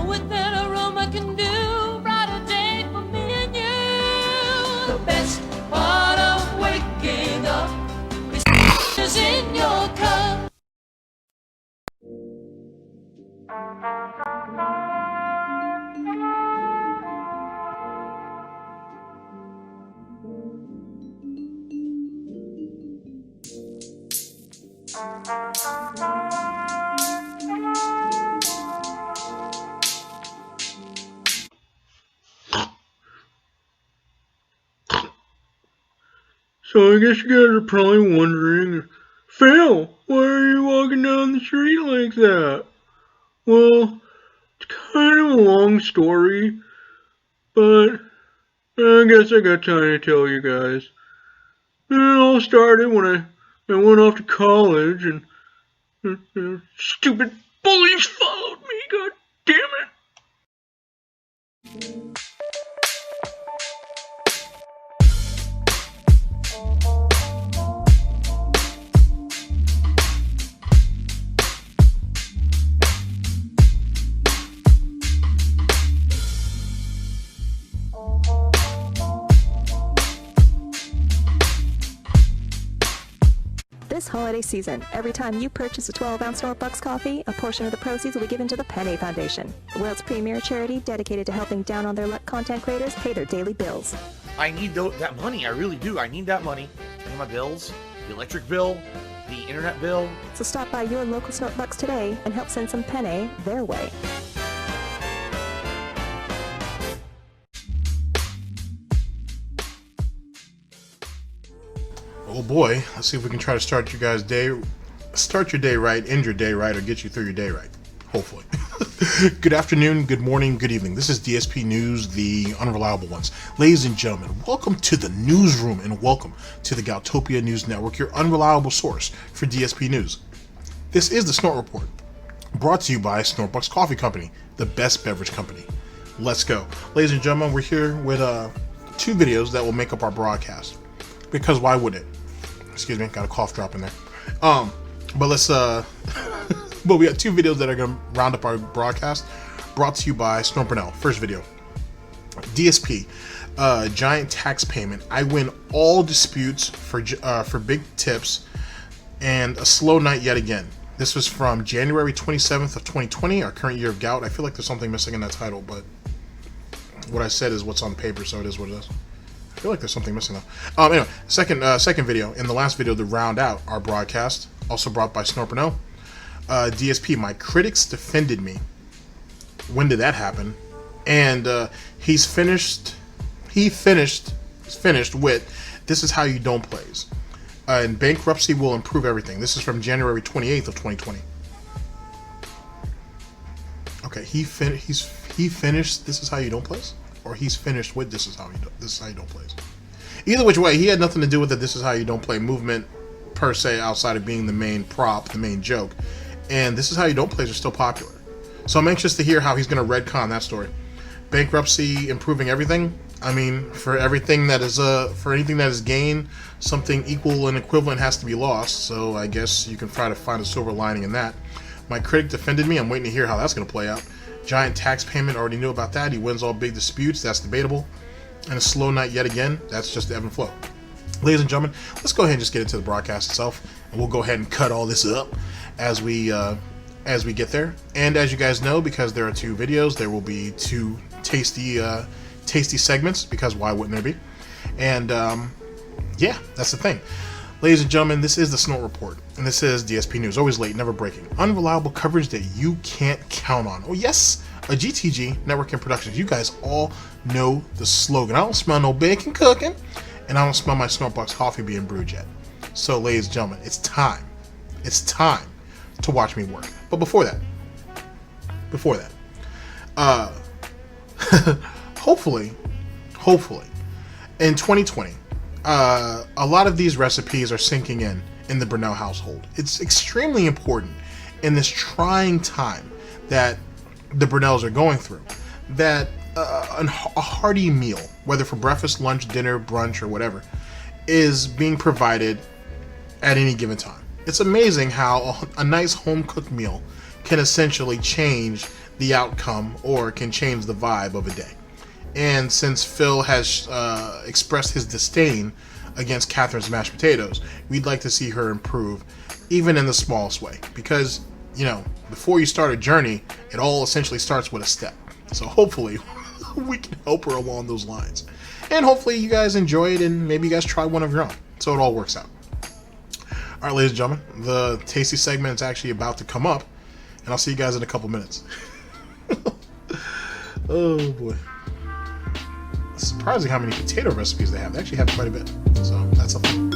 with that aroma can do. Brighter day for me and you. The best part of waking up is in your cup. So I guess you guys are probably wondering, Phil, why are you walking down the street like that? Well, it's kind of a long story, but I guess I got time to tell you guys. It all started when I went off to college and stupid bullies followed me, god damn it. This holiday season, every time you purchase a 12-ounce SnortBucks coffee, a portion of the proceeds will be given to the Penny Foundation, the world's premier charity dedicated to helping down-on-their-luck content creators pay their daily bills. I need that money. I really do. I need that money to pay my bills, the electric bill, the internet bill. So stop by your local SnortBucks today and help send some Penny their way. Oh boy, let's see if we can try to start your day right, end your day right, or get you through your day right. Hopefully. Good afternoon, good morning, good evening. This is DSP News, the unreliable ones. Ladies and gentlemen, welcome to the newsroom and welcome to the Galtopia News Network, your unreliable source for DSP News. This is the Snort Report, brought to you by SnortBucks Coffee Company, the best beverage company. Let's go. Ladies and gentlemen, we're here with two videos that will make up our broadcast. Because why wouldn't it? Excuse me, got a cough drop in there. But let's but we got two videos that are gonna round up our broadcast, brought to you by Burnell. First video, DSP, giant tax payment. I win all disputes for big tips, and a slow night yet again. This was from January 27th of 2020, our current year of gout. I feel like there's something missing in that title, but what I said is what's on paper, so it is what it is. I feel like there's something missing though. Anyway, second video. In the last video to round out our broadcast, also brought by SnortBucks. DSP, my critics defended me. When did that happen? And he finished with "This is how you don't plays." And bankruptcy will improve everything. This is from January 28th of 2020. Okay, he finished "This is how you don't plays," or he's finished with "This is how you don't plays." Either which way, he had nothing to do with the "This is how you don't play" movement per se, outside of being the main prop, the main joke. And "This is how you don't plays" are still popular. So I'm anxious to hear how he's going to retcon that story. Bankruptcy improving everything. I mean, for everything that is for anything that is gained, something equal and equivalent has to be lost. So I guess you can try to find a silver lining in that. My critic defended me. I'm waiting to hear how that's going to play out. Giant tax payment, already knew about that. He wins all big disputes, that's debatable. And a slow night yet again, that's just the ebb and flow. Ladies and gentlemen, let's go ahead and just get into the broadcast itself, and we'll go ahead and cut all this up as we get there. And as you guys know, because there are two videos, there will be two tasty segments, because why wouldn't there be? And yeah, that's the thing. Ladies and gentlemen, this is the Snort Report, and this is DSP News, always late, never breaking. Unreliable coverage that you can't count on. Oh yes, a GTG, Network and Productions. You guys all know the slogan. I don't smell no bacon cooking, and I don't smell my SnortBucks coffee being brewed yet. So ladies and gentlemen, it's time to watch me work. But before that, hopefully, in 2020, a lot of these recipes are sinking in the Burnell household. It's extremely important in this trying time that the Burnells are going through, that a hearty meal, whether for breakfast, lunch, dinner, brunch, or whatever, is being provided at any given time. It's amazing how a nice home-cooked meal can essentially change the outcome or can change the vibe of a day. And since Phil has expressed his disdain against Catherine's mashed potatoes, we'd like to see her improve, even in the smallest way. Because, you know, before you start a journey, it all essentially starts with a step. So hopefully, we can help her along those lines. And hopefully you guys enjoy it and maybe you guys try one of your own. So it all works out. Alright, ladies and gentlemen, the tasty segment is actually about to come up. And I'll see you guys in a couple minutes. Oh boy. It's surprising how many potato recipes they have. They actually have quite a bit. So that's a thing.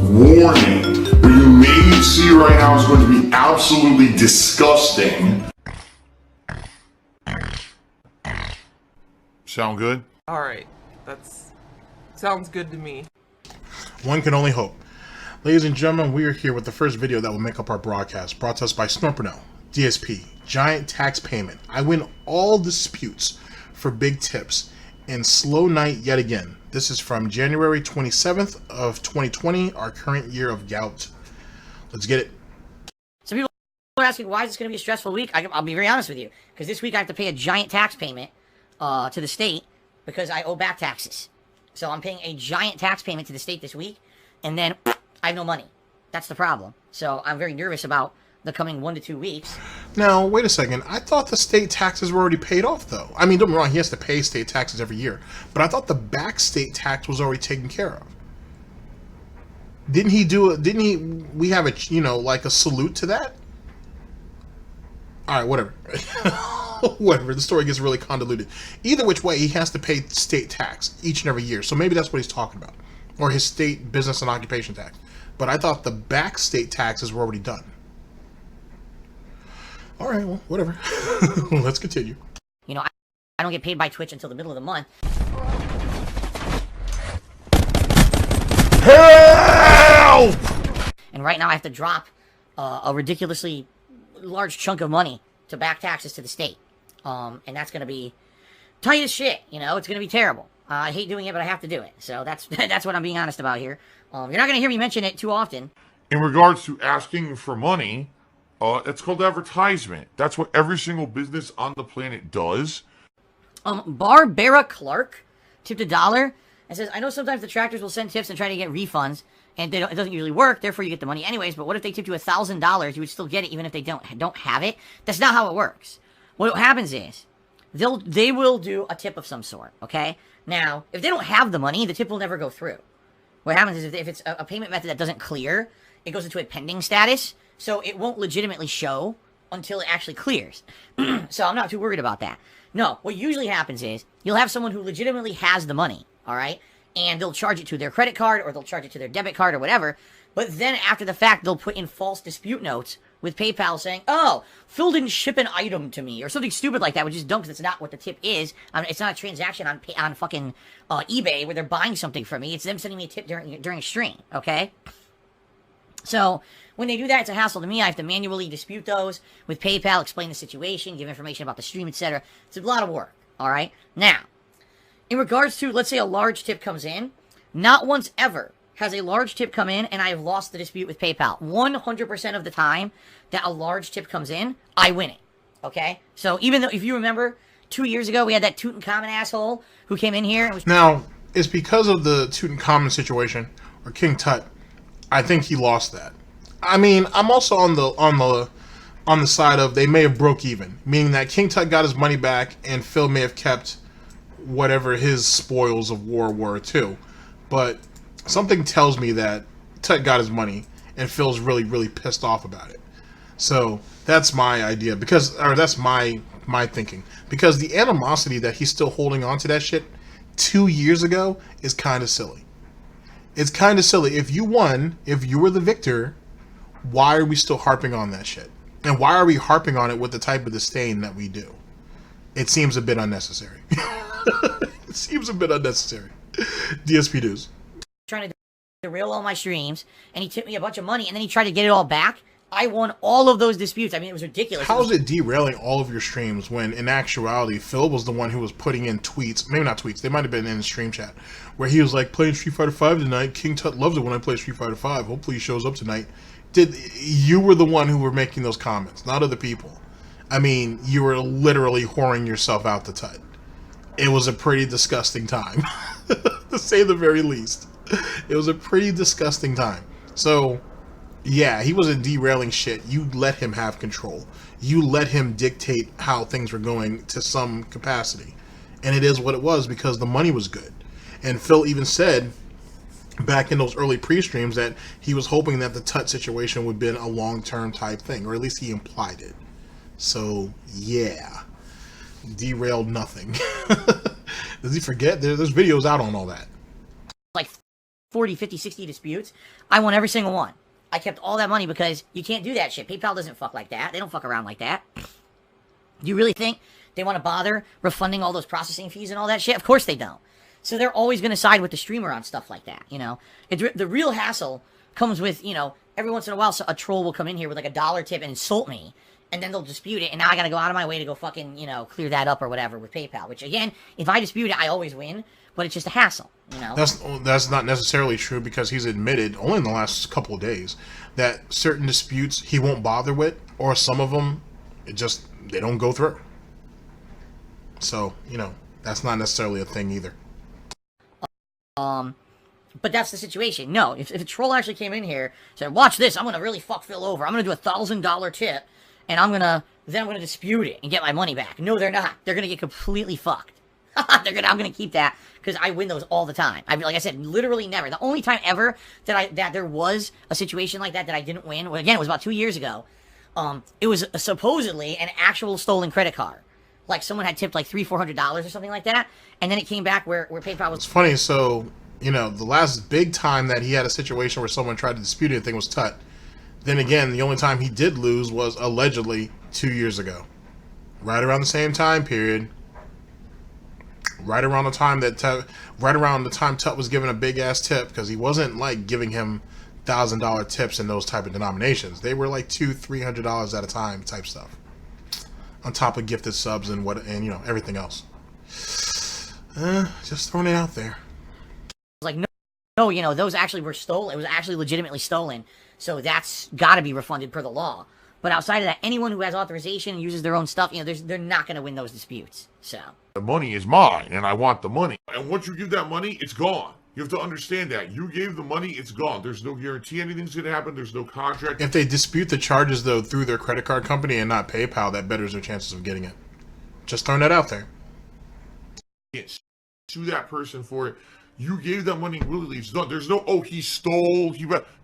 Warning, what you may see right now is going to be absolutely disgusting. Sound good? Alright, sounds good to me. One can only hope. Ladies and gentlemen, we are here with the first video that will make up our broadcast, brought to us by Burnell, DSP, Giant Tax Payment. I win all disputes for big tips, and slow night yet again. This is from January 27th of 2020, our current year of gout. Let's get it. Some people are asking, why is this going to be a stressful week? I'll be very honest with you, because this week I have to pay a giant tax payment to the state because I owe back taxes. So I'm paying a giant tax payment to the state this week, and then I have no money. That's the problem. So I'm very nervous about the coming 1 to 2 weeks. Now, wait a second. I thought the state taxes were already paid off, though. I mean, don't get me wrong, he has to pay state taxes every year. But I thought the back state tax was already taken care of. Didn't he do it? Didn't he? We have a, you know, like a salute to that? Alright, whatever. Whatever. The story gets really convoluted. Either which way, he has to pay state tax each and every year. So maybe that's what he's talking about. Or his state business and occupation tax. But I thought the back state taxes were already done. Alright, well, whatever. Let's continue. You know, I don't get paid by Twitch until the middle of the month. Help! And right now I have to drop a ridiculously large chunk of money to back taxes to the state. And that's going to be tight as shit, you know? It's going to be terrible. I hate doing it, but I have to do it. So that's that's what I'm being honest about here. You're not going to hear me mention it too often. In regards to asking for money, it's called advertisement. That's what every single business on the planet does. Barbara Clark tipped $1 and says, I know sometimes the tractors will send tips and try to get refunds, and it doesn't usually work, therefore you get the money anyways, but what if they tipped you $1,000? You would still get it even if they don't have it? That's not how it works. What happens is, they will do a tip of some sort, okay? Now, if they don't have the money, the tip will never go through. What happens is if it's a payment method that doesn't clear, it goes into a pending status, so it won't legitimately show until it actually clears. So I'm not too worried about that. No, what usually happens is, you'll have someone who legitimately has the money, alright? And they'll charge it to their credit card, or they'll charge it to their debit card, or whatever. But then after the fact, they'll put in false dispute notes with PayPal saying, oh, Phil didn't ship an item to me, or something stupid like that, which is dumb because it's not what the tip is. I mean, it's not a transaction on fucking eBay where they're buying something from me. It's them sending me a tip during a stream, okay? So, when they do that, it's a hassle to me. I have to manually dispute those with PayPal, explain the situation, give information about the stream, etc. It's a lot of work, alright? Now, in regards to, let's say a large tip comes in, not once ever has a large tip come in and I have lost the dispute with PayPal. 100% of the time that a large tip comes in, I win it, okay? So even though, if you remember, 2 years ago we had that Tutankhamun asshole who came in here and was... Now, it's because of the Tutankhamun situation, or King Tut, I think he lost that. I mean, I'm also on the side of they may have broke even, meaning that King Tut got his money back and Phil may have kept whatever his spoils of war were too. But something tells me that Tut got his money and Phil's really, really pissed off about it. So that's my idea, that's my thinking. Because the animosity that he's still holding on to that shit 2 years ago is kind of silly. It's kind of silly. If you won, if you were the victor, why are we still harping on that shit? And why are we harping on it with the type of disdain that we do? It seems a bit unnecessary. It seems a bit unnecessary. DSP News. Trying to derail all my streams, and he tipped me a bunch of money, and then he tried to get it all back. I won all of those disputes. I mean, it was ridiculous. How is it derailing all of your streams when, in actuality, Phil was the one who was putting in tweets, maybe not tweets, they might have been in the stream chat, where he was like, playing Street Fighter 5 tonight, King Tut loves it when I play Street Fighter 5, hopefully he shows up tonight. You were the one who were making those comments, not other people. I mean, you were literally whoring yourself out to Tut. It was a pretty disgusting time, to say the very least. It was a pretty disgusting time. So, yeah, he wasn't derailing shit. You let him have control. You let him dictate how things were going to some capacity. And it is what it was because the money was good. And Phil even said back in those early pre-streams that he was hoping that the Tut situation would have been a long-term type thing, or at least he implied it. So, yeah. Derailed nothing. Does he forget? There's videos out on all that. Like 40, 50, 60 disputes. I won every single one. I kept all that money because you can't do that shit. PayPal doesn't fuck like that. They don't fuck around like that. Do you really think they want to bother refunding all those processing fees and all that shit? Of course they don't. So they're always going to side with the streamer on stuff like that, you know? The real hassle comes with, you know, every once in a while a troll will come in here with like $1 tip and insult me. And then they'll dispute it, and now I gotta go out of my way to go fucking, you know, clear that up or whatever with PayPal. Which, again, if I dispute it, I always win, but it's just a hassle, you know? That's not necessarily true, because he's admitted, only in the last couple of days, that certain disputes he won't bother with, or some of them, they don't go through. So, you know, that's not necessarily a thing either. But that's the situation. No, if a troll actually came in here, said, watch this, I'm gonna really fuck Phil over, I'm gonna do $1,000 tip, and I'm gonna then I'm going to dispute it and get my money back. No, they're not. They're going to get completely fucked. I'm going to keep that because I win those all the time. I mean, like I said, literally never. The only time ever that there was a situation like that I didn't win, well, again, it was about 2 years ago. It was supposedly an actual stolen credit card. Like someone had tipped like $300-400 or something like that, and then it came back where PayPal was. It's funny. So the last big time that he had a situation where someone tried to dispute anything was Tut. Then again, the only time he did lose was allegedly 2 years ago, right around the same time period. Right around the time Tut was given a big ass tip, because he wasn't like giving him $1,000 tips in those type of denominations. They were like $200-300 at a time type stuff, on top of gifted subs and everything else. Just throwing it out there. Like no, those actually were stolen. It was actually legitimately stolen. So that's got to be refunded per the law. But outside of that, anyone who has authorization and uses their own stuff, they're not going to win those disputes. So The money is mine, and I want the money. And once you give that money, it's gone. You have to understand that. You gave the money, it's gone. There's no guarantee anything's going to happen. There's no contract. If they dispute the charges, though, through their credit card company and not PayPal, that betters their chances of getting it. Just throwing that out there. You can't sue that person for it. You gave that money willingly. There's no, he stole.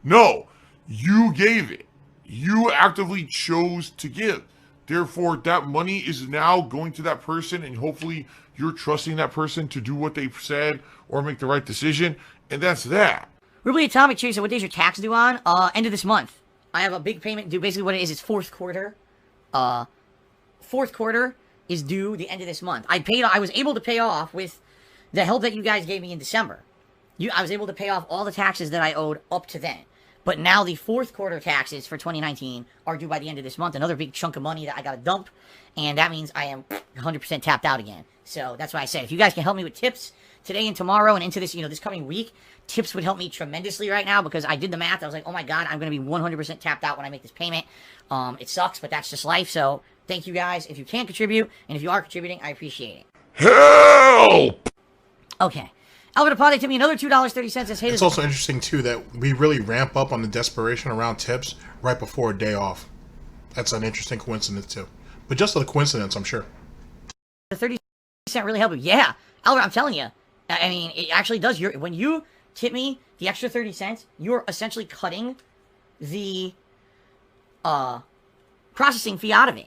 No, you gave it. You actively chose to give. Therefore, that money is now going to that person, and hopefully you're trusting that person to do what they said or make the right decision, and that's that. Ruby Atomic Chaser, what day's your tax due on? End of this month. I have a big payment due. Basically what it is, it's fourth quarter. Fourth quarter is due the end of this month. I was able to pay off with the help that you guys gave me in December. I was able to pay off all the taxes that I owed up to then. But now the fourth quarter taxes for 2019 are due by the end of this month. Another big chunk of money that I got to dump. And that means I am 100% tapped out again. So that's why I said, if you guys can help me with tips today and tomorrow and into this, this coming week, tips would help me tremendously right now, because I did the math. I was like, oh my God, I'm going to be 100% tapped out when I make this payment. It sucks, but that's just life. So thank you guys if you can contribute. And if you are contributing, I appreciate it. Help! Okay. Alvin Apade tipped me another $2.30. It's also interesting, too, that we really ramp up on the desperation around tips right before a day off. That's an interesting coincidence, too. But just a coincidence, I'm sure. The 30 cent really helped you. Yeah. Albert, I'm telling you. I mean, it actually does. When you tip me the extra 30 cents, you're essentially cutting the processing fee out of it.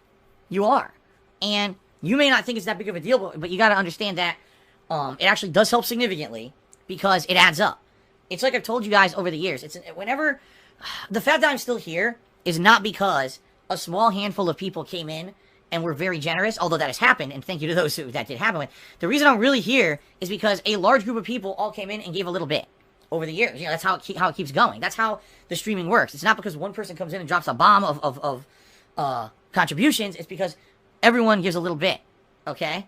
You are. And you may not think it's that big of a deal, but you got to understand that it actually does help significantly, because it adds up. It's like I've told you guys over the years. Whenever the fact that I'm still here is not because a small handful of people came in and were very generous, although that has happened, and thank you to those who that did happen with. The reason I'm really here is because a large group of people all came in and gave a little bit over the years. That's how it keeps going. That's how the streaming works. It's not because one person comes in and drops a bomb of contributions. It's because everyone gives a little bit. Okay.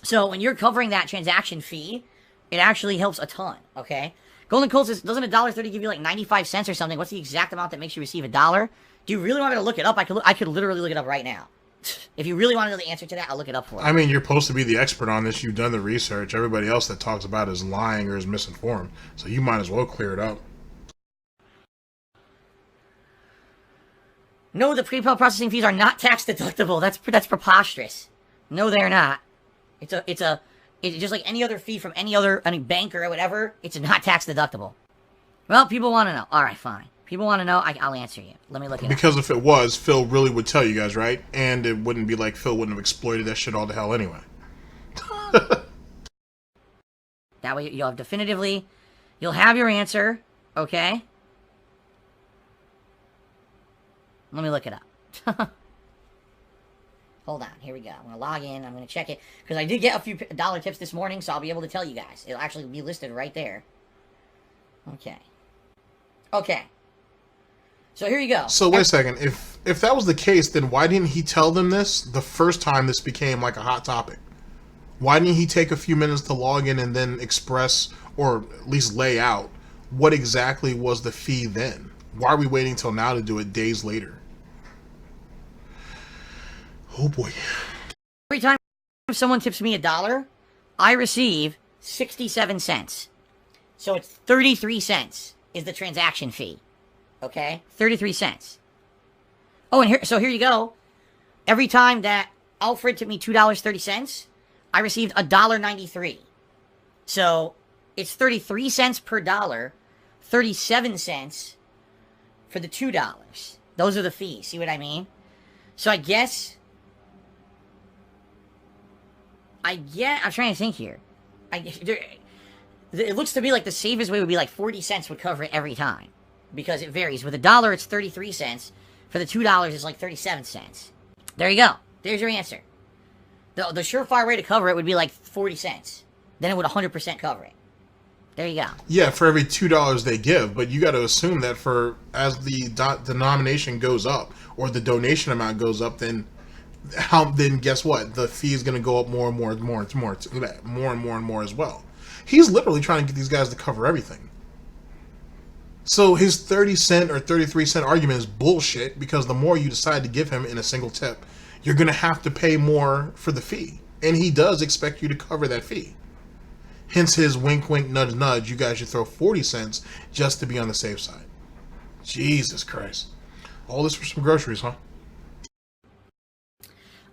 So when you're covering that transaction fee, it actually helps a ton, okay? Golden Colt says, doesn't $1.30 give you like 95 cents or something? What's the exact amount that makes you receive $1? Do you really want me to look it up? I could literally look it up right now. If you really want to know the answer to that, I'll look it up for you. I mean, you're supposed to be the expert on this. You've done the research. Everybody else that talks about it is lying or is misinformed. So you might as well clear it up. No, the PayPal processing fees are not tax deductible. That's preposterous. No, they're not. It's just like any other fee from any banker or whatever. It's not tax deductible. Well, people want to know. All right, fine. People want to know. I'll answer you. Let me look it up. Because if it was, Phil really would tell you guys, right? And it wouldn't be like Phil wouldn't have exploited that shit all to hell anyway. That way you'll have your answer, okay? Let me look it up. Hold on, here we go. I'm going to log in, I'm going to check it, because I did get a few dollar tips this morning, so I'll be able to tell you guys. It'll actually be listed right there. Okay. Okay. So here you go. So wait a second. If that was the case, then why didn't he tell them this the first time this became like a hot topic? Why didn't he take a few minutes to log in and then express, or at least lay out, what exactly was the fee then? Why are we waiting till now to do it days later? Oh boy. Every time someone tips me $1, I receive 67 cents. So it's 33 cents is the transaction fee. Okay? 33 cents. Oh, and here you go. every time that Alfred tipped me $2.30, I received $1.93. So it's 33 cents per dollar, 37 cents for the $2. Those are the fees. See what I mean? So I guess I'm trying to think here. It looks to me like the safest way would be like 40 cents would cover it every time. Because it varies. With $1, it's 33 cents. For the $2, it's like 37 cents. There you go. There's your answer. The surefire way to cover it would be like 40 cents. Then it would 100% cover it. There you go. Yeah, for every $2 they give, but you got to assume that as the denomination goes up or the donation amount goes up, then guess what? The fee is going to go up more and more and more and more as well. He's literally trying to get these guys to cover everything. So his 30 cent or 33 cent argument is bullshit, because the more you decide to give him in a single tip, you're going to have to pay more for the fee. And he does expect you to cover that fee. Hence his wink, wink, nudge, nudge. You guys should throw 40 cents just to be on the safe side. Jesus Christ. All this for some groceries, huh?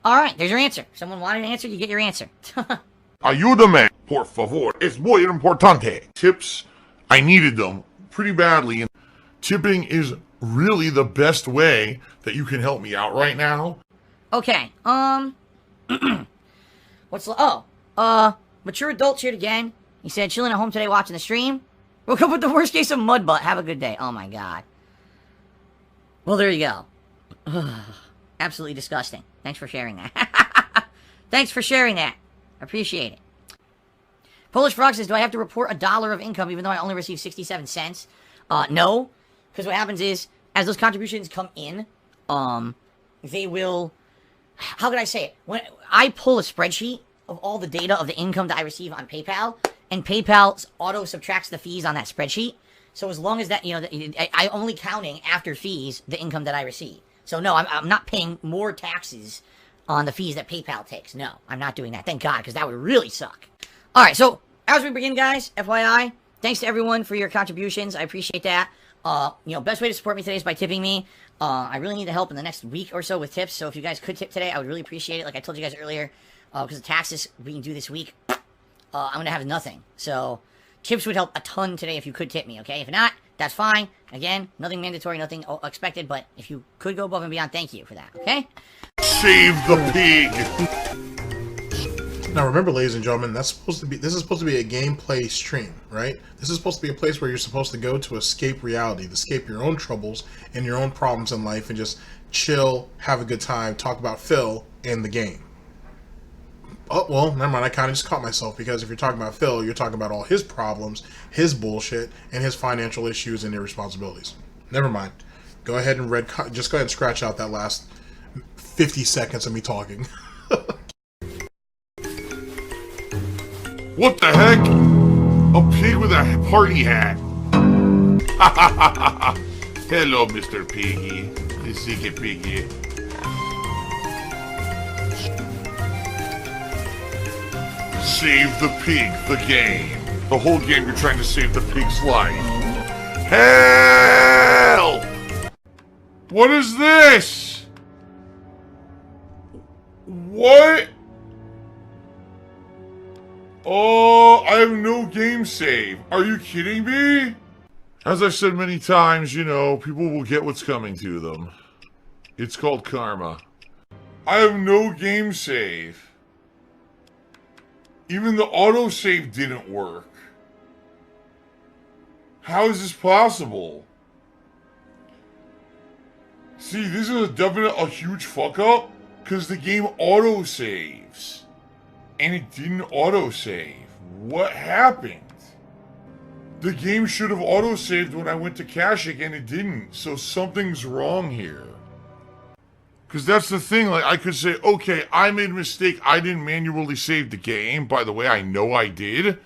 All right, there's your answer. Someone wanted an answer, you get your answer. Ayúdame, por favor. Es muy importante. Tips, I needed them pretty badly. And tipping is really the best way that you can help me out right now. Okay, Mature Adult cheered again. He said, chilling at home today watching the stream. Woke up with the worst case of mud butt. Have a good day. Oh my god. Well, there you go. Absolutely disgusting. Thanks for sharing that. Thanks for sharing that. Appreciate it. Polish Frog says, do I have to report $1 of income even though I only receive 67 cents? No. Because what happens is, as those contributions come in, they will... How can I say it? When I pull a spreadsheet of all the data of the income that I receive on PayPal, and PayPal auto-subtracts the fees on that spreadsheet. So as long as that, I'm only counting after fees the income that I receive. So no, I'm not paying more taxes on the fees that PayPal takes. No, I'm not doing that. Thank God, because that would really suck. All right, so as we begin, guys, FYI, thanks to everyone for your contributions. I appreciate that. Best way to support me today is by tipping me. I really need the help in the next week or so with tips. So if you guys could tip today, I would really appreciate it. Like I told you guys earlier, because the taxes we can do this week, I'm going to have nothing. So tips would help a ton today if you could tip me, okay? If not, that's fine. Again, nothing mandatory, nothing expected, but if you could go above and beyond, thank you for that, okay? Save the pig! Now remember, ladies and gentlemen, this is supposed to be a gameplay stream, right? This is supposed to be a place where you're supposed to go to escape reality, to escape your own troubles and your own problems in life, and just chill, have a good time, talk about Phil and the game. Oh, well, never mind, I kind of just caught myself, because if you're talking about Phil, you're talking about all his problems, his bullshit, and his financial issues and irresponsibilities. Never mind. Go ahead and just go ahead and scratch out that last 50 seconds of me talking. What the heck? A pig with a party hat. Hello, Mr. Piggy. Ziggy Piggy. Save the pig, the game. The whole game you're trying to save the pig's life. Help! What is this? What? Oh, I have no game save. Are you kidding me? As I've said many times, people will get what's coming to them. It's called karma. I have no game save. Even the autosave didn't work. How is this possible? See, this is a huge fuck up, because the game autosaves. And it didn't autosave. What happened? The game should have autosaved when I went to cash it, and it didn't. So something's wrong here. Because that's the thing, I could say, okay, I made a mistake, I didn't manually save the game. By the way, I know I did.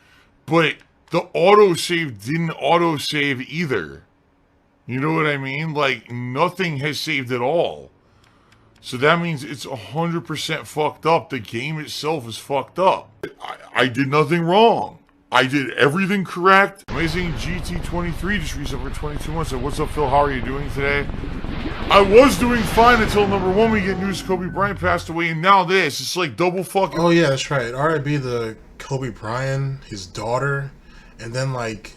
But the autosave didn't autosave either. You know what I mean? Nothing has saved at all. So that means it's 100% fucked up. The game itself is fucked up. I did nothing wrong. I did everything correct. Amazing GT23 just reached over 22 months. Said, what's up, Phil? How are you doing today? I was doing fine until number one, we get news Kobe Bryant passed away, and now this. It's like double fucking. Oh, yeah, that's right. R.I.B. the Kobe Bryant, his daughter, and then like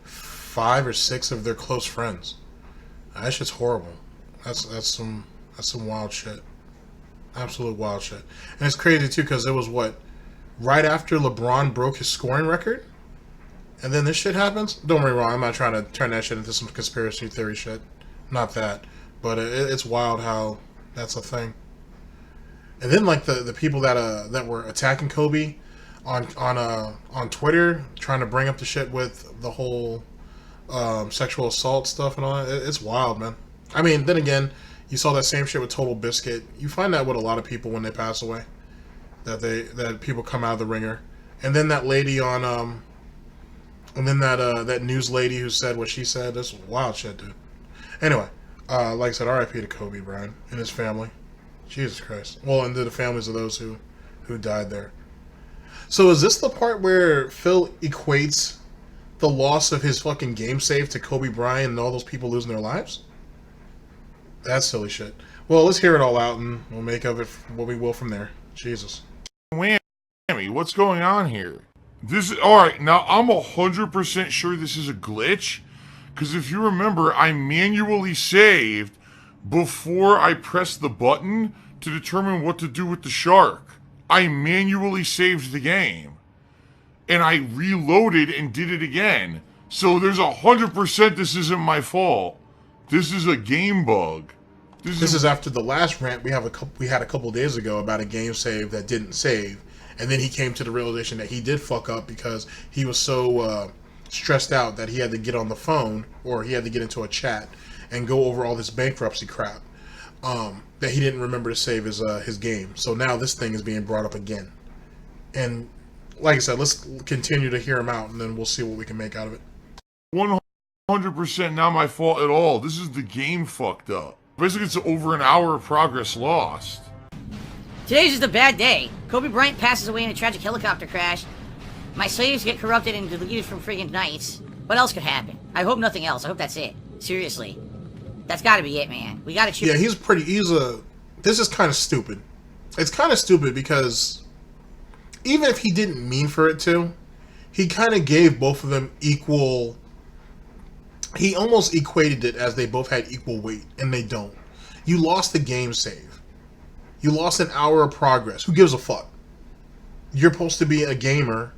5 or 6 of their close friends. That shit's horrible. That's some wild shit. Absolute wild shit. And it's crazy too because it was what, right after LeBron broke his scoring record, and then this shit happens. Don't get me wrong. I'm not trying to turn that shit into some conspiracy theory shit. Not that, but it's wild how that's a thing. And then like the people that were attacking Kobe on Twitter, trying to bring up the shit with the whole sexual assault stuff and all that. It's wild, man. I mean, then again, you saw that same shit with Total Biscuit. You find that with a lot of people when they pass away, that people come out of the ringer. And then that lady on and then that news lady who said what she said. That's wild shit, dude. Anyway, like I said, R.I.P. to Kobe Bryant and his family. Jesus Christ. Well, and to the families of those who died there. So is this the part where Phil equates the loss of his fucking game save to Kobe Bryant and all those people losing their lives? That's silly shit. Well, let's hear it all out and we'll make of it what we will from there. Jesus. Whammy, what's going on here? This is alright. Now, I'm 100% sure this is a glitch. Because if you remember, I manually saved before I pressed the button to determine what to do with the shark. I manually saved the game. And I reloaded and did it again. So there's 100% this isn't my fault. This is a game bug. This is after the last rant we had a couple days ago about a game save that didn't save. And then he came to the realization that he did fuck up because he was so stressed out that he had to get on the phone or he had to get into a chat and go over all this bankruptcy crap that he didn't remember to save his game. So now this thing is being brought up again. And like I said, let's continue to hear him out and then we'll see what we can make out of it. 100% not my fault at all. This is the game fucked up. Basically, it's over an hour of progress lost. Today's just a bad day. Kobe Bryant passes away in a tragic helicopter crash. My slaves get corrupted and deleted from friggin' Knights. What else could happen? I hope nothing else. I hope that's it. Seriously. That's gotta be it, man. We gotta choose. Yeah, this is kind of stupid. It's kind of stupid because even if he didn't mean for it to, he kind of gave both of them equal. He almost equated it as they both had equal weight, and they don't. You lost the game save. You lost an hour of progress. Who gives a fuck? You're supposed to be a gamer.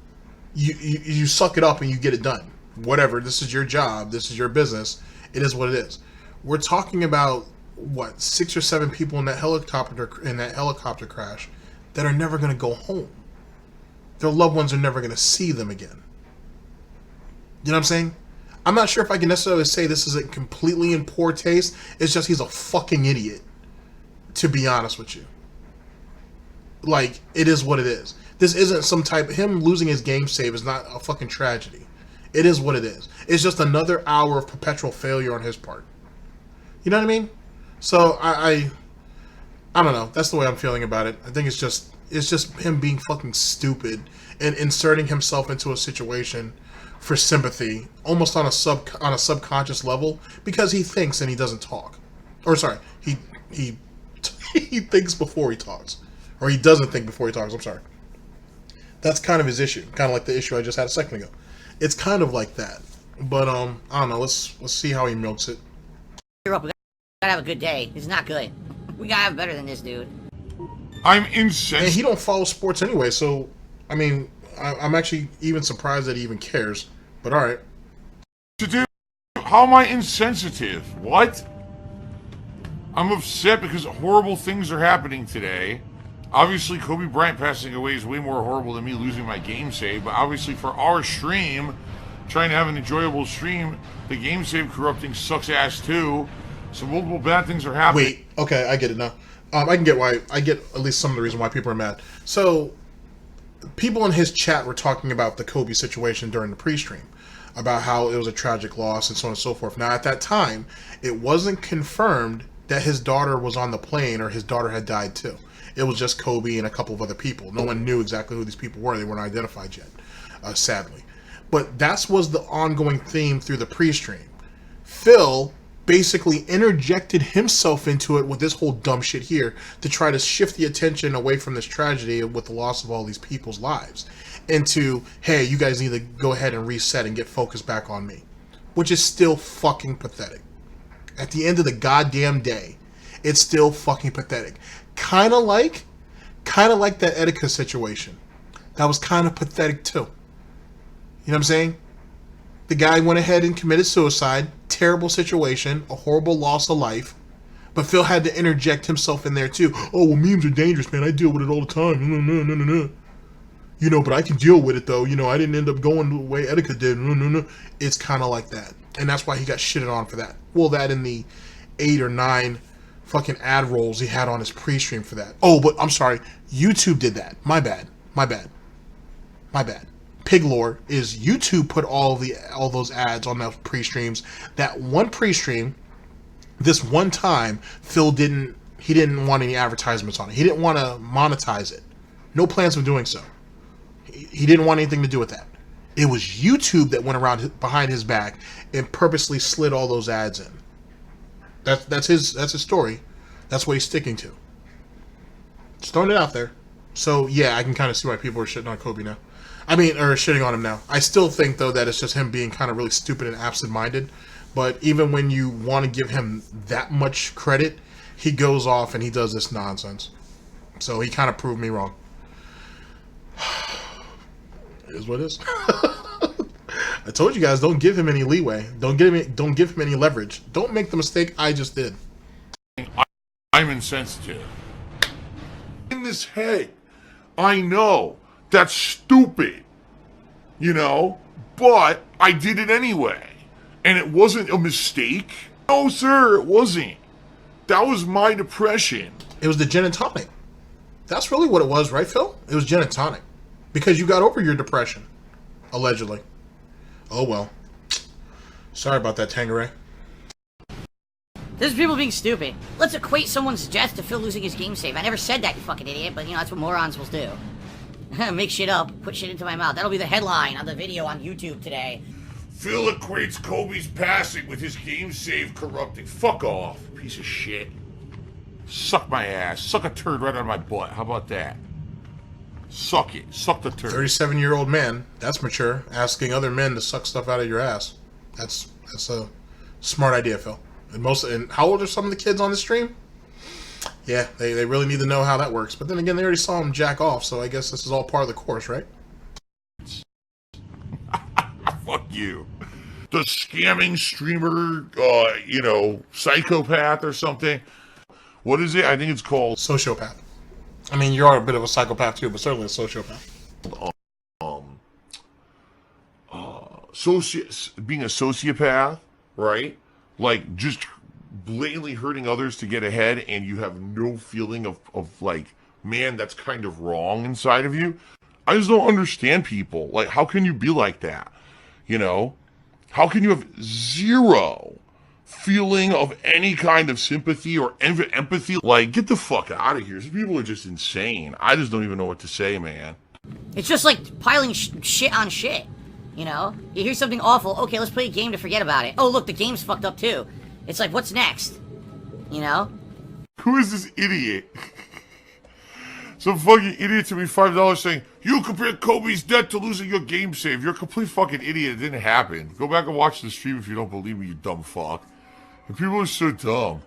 You suck it up and you get it done. Whatever. This is your job. This is your business. It is what it is. We're talking about what 6 or 7 people in that helicopter crash that are never going to go home. Their loved ones are never going to see them again. You know what I'm saying? I'm not sure if I can necessarily say this is completely in poor taste. It's just he's a fucking idiot, to be honest with you. Like, it is what it is. This isn't some type... Him losing his game save is not a fucking tragedy. It is what it is. It's just another hour of perpetual failure on his part. You know what I mean? So, I don't know. That's the way I'm feeling about it. I think it's just him being fucking stupid and inserting himself into a situation for sympathy, almost on a subconscious level, because he thinks and he doesn't talk. Or sorry, he he thinks before he talks, or he doesn't think before he talks. I'm sorry. That's kind of his issue, kind of like the issue I just had a second ago. It's kind of like that, but I don't know. Let's see how he milks it. We gotta have a good day. It's not good. We gotta have better than this, dude. I'm insensitive. And he don't follow sports anyway, so I mean, I'm actually even surprised that he even cares. But all right. How am I insensitive? What? I'm upset because horrible things are happening today. Obviously, Kobe Bryant passing away is way more horrible than me losing my game save. But obviously, for our stream, trying to have an enjoyable stream, the game save corrupting sucks ass too. So multiple bad things are happening. Wait, okay, I get it now. I get at least some of the reason why people are mad. So, people in his chat were talking about the Kobe situation during the pre-stream, about how it was a tragic loss and so on and so forth. Now, at that time, it wasn't confirmed that his daughter was on the plane or his daughter had died too. It was just Kobe and a couple of other people. No one knew exactly who these people were. They weren't identified yet. sadly. But that was the ongoing theme through the pre-stream. Phil basically interjected himself into it with this whole dumb shit here to try to shift the attention away from this tragedy with the loss of all these people's lives into, hey, you guys need to go ahead and reset and get focused back on me. Which is still fucking pathetic. At the end of the goddamn day, it's still fucking pathetic. Kind of like that Etika situation. That was kind of pathetic too. You know what I'm saying? The guy went ahead and committed suicide. Terrible situation. A horrible loss of life. But Phil had to interject himself in there too. Oh, well, memes are dangerous, man. I deal with it all the time. No. You know, but I can deal with it though. You know, I didn't end up going the way Etika did. No. It's kind of like that. And that's why he got shitted on for that. Well, that and the 8 or 9 fucking ad rolls he had on his pre-stream for that. Oh, but I'm sorry. YouTube did that. My bad. Piglore is YouTube put all those ads on those pre-streams. That one pre-stream, this one time, Phil didn't want any advertisements on it. He didn't want to monetize it. No plans of doing so. He didn't want anything to do with that. It was YouTube that went around behind his back and purposely slid all those ads in. That's his story. That's what he's sticking to. Just throwing it out there. So yeah, I can kind of see why people are shitting on Kobe now. Or shitting on him now. I still think though that it's just him being kind of really stupid and absent-minded. But even when you want to give him that much credit, he goes off and he does this nonsense. So he kind of proved me wrong. It is what it is. I told you guys, don't give him any leeway. Don't give him any leverage. Don't make the mistake I just did. I'm insensitive. In this head, I know that's stupid, you know, but I did it anyway. And it wasn't a mistake. No, sir, it wasn't. That was my depression. It was the gin and tonic. That's really what it was, right, Phil? It was gin and tonic. Because you got over your depression. Allegedly. Oh, well. Sorry about that, Tangeray. This is people being stupid. Let's equate someone's death to Phil losing his game save. I never said that, you fucking idiot, but, you know, that's what morons will do. Make shit up, put shit into my mouth. That'll be the headline on the video on YouTube today. Phil equates Kobe's passing with his game save corrupting. Fuck off, piece of shit. Suck my ass. Suck a turd right out of my butt. How about that? Suck it. Suck the turd. 37-year-old man. That's mature. Asking other men to suck stuff out of your ass. That's a smart idea, Phil. And how old are some of the kids on the stream? Yeah, they really need to know how that works. But then again, they already saw him jack off, so I guess this is all part of the course, right? Fuck you. The scamming streamer, psychopath or something. What is it? I think it's called... Sociopath. I mean, you are a bit of a psychopath too, but certainly a sociopath. Being a sociopath, right? Like, just blatantly hurting others to get ahead, and you have no feeling of like, man, that's kind of wrong inside of you. I just don't understand people. Like, how can you be like that? You know? How can you have zero feeling of any kind of sympathy or empathy? Like, get the fuck out of here. These people are just insane. I just don't even know what to say, man. It's just like piling shit on shit. You know? You hear something awful, okay, let's play a game to forget about it. Oh, look, the game's fucked up too. It's like, what's next? You know? Who is this idiot? Some fucking idiot to me $5 saying, you compared Kobe's death to losing your game save. You're a complete fucking idiot. It didn't happen. Go back and watch the stream if you don't believe me, you dumb fuck. And people are so dumb.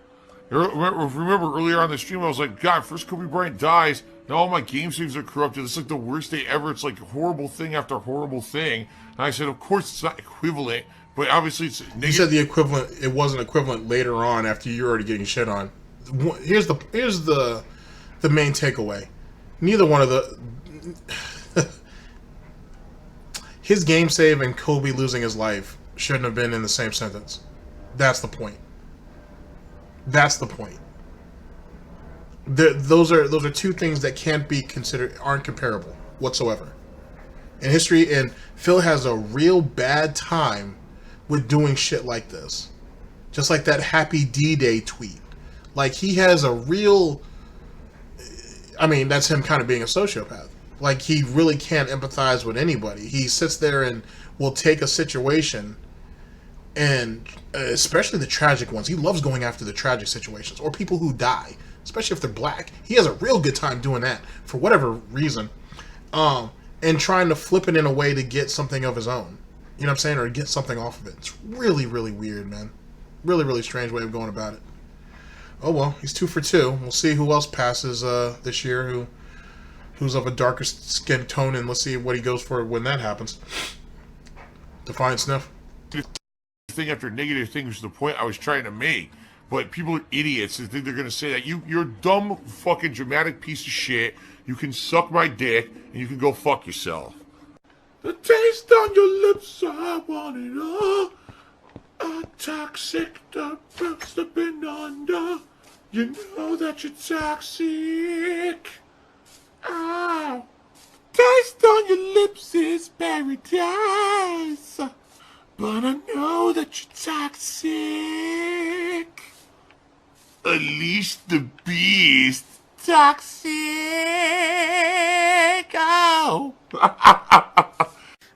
Remember earlier on the stream, I was like, God, first Kobe Bryant dies. Now all my game saves are corrupted. It's like the worst day ever. It's like horrible thing after horrible thing. And I said, of course it's not equivalent, but obviously it's negative. You said the equivalent. It wasn't equivalent later on after you're already getting shit on. Here's the main takeaway. Neither one of his game save and Kobe losing his life shouldn't have been in the same sentence. That's the point. That's the point. Those are two things that can't be considered, aren't comparable whatsoever. In history, and Phil has a real bad time with doing shit like this. Just like that Happy D-Day tweet. Like, he has a real... I mean, that's him kind of being a sociopath. Like, he really can't empathize with anybody. He sits there and will take a situation, and especially the tragic ones. He loves going after the tragic situations or people who die, especially if they're black. He has a real good time doing that for whatever reason, and trying to flip it in a way to get something of his own. You know what I'm saying? Or get something off of it. It's really, really weird, man. Really, really strange way of going about it. Oh, well, he's 2 for 2. We'll see who else passes this year, who's of a darker skin tone, and let's see what he goes for when that happens. Defiant Sniff. Thing after negative thing was the point I was trying to make. But people are idiots and think they're going to say that. You're a dumb, fucking dramatic piece of shit. You can suck my dick, and you can go fuck yourself. The taste on your lips, I want it all. A toxic, the slipping under. You know that you're toxic. Ow. Taste on your lips is paradise. But I know that you're toxic. Unleash the beast. Toxic. Oh.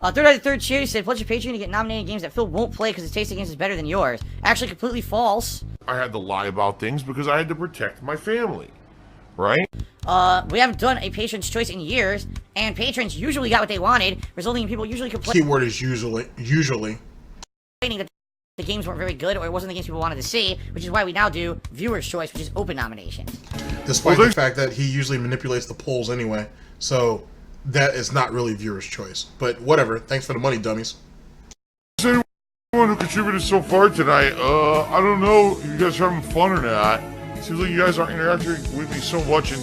Third cheer said, pledge your Patreon to get nominated games that Phil won't play because his taste in games is better than yours. Actually, completely false. I had to lie about things because I had to protect my family. Right? We haven't done a patron's choice in years, and patrons usually got what they wanted, resulting in people usually complaining. Keyword is usually. That the games weren't very good, or it wasn't the games people wanted to see, which is why we now do viewer's choice, which is open nominations. Despite the fact that he usually manipulates the polls anyway, so that is not really viewer's choice. But whatever. Thanks for the money, dummies. Anyone who contributed so far tonight, I don't know if you guys are having fun or not. It seems like you guys aren't interacting with me so much, and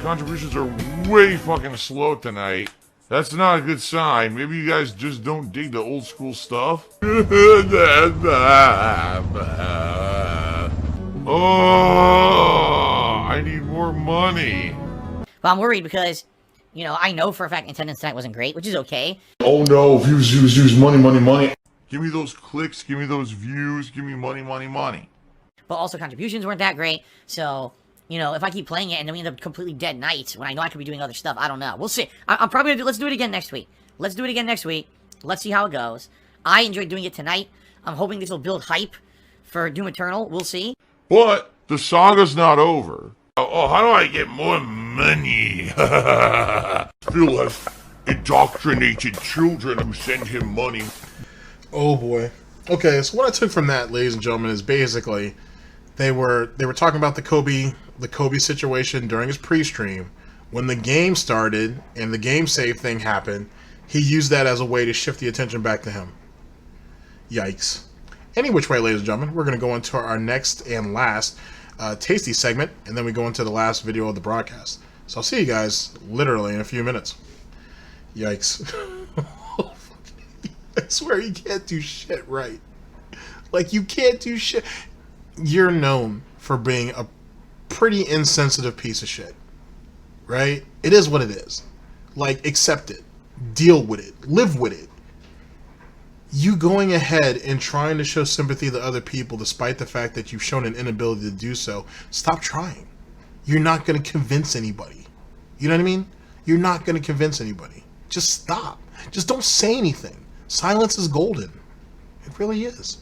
contributions are way fucking slow tonight. That's not a good sign. Maybe you guys just don't dig the old school stuff. Oh, I need more money. Well, I'm worried because, you know, I know for a fact attendance tonight wasn't great, which is okay. Oh no, views, money. Give me those clicks, give me those views, give me money. But also contributions weren't that great, so, you know, if I keep playing it and then we end up completely dead nights when I know I could be doing other stuff, I don't know. We'll see. I'm probably gonna let's do it again next week. Let's see how it goes. I enjoyed doing it tonight. I'm hoping this will build hype for Doom Eternal. We'll see. But the saga's not over. Oh, how do I get more money? Phil has indoctrinated children who send him money. Oh boy. Okay, so what I took from that, ladies and gentlemen, is basically they were talking about the Kobe situation during his pre-stream. When the game started and the game save thing happened, he used that as a way to shift the attention back to him. Yikes. Any which way, ladies and gentlemen, we're going to go into our next and last tasty segment, and then we go into the last video of the broadcast. So I'll see you guys literally in a few minutes. Yikes. I swear you can't do shit right. Like, you can't do shit. You're known for being a pretty insensitive piece of shit. Right? It is what it is. Like, accept it. Deal with it. Live with it. You going ahead and trying to show sympathy to other people despite the fact that you've shown an inability to do so, stop trying. You're not going to convince anybody. You know what I mean? You're not going to convince anybody. Just stop. Just don't say anything. Silence is golden. It really is.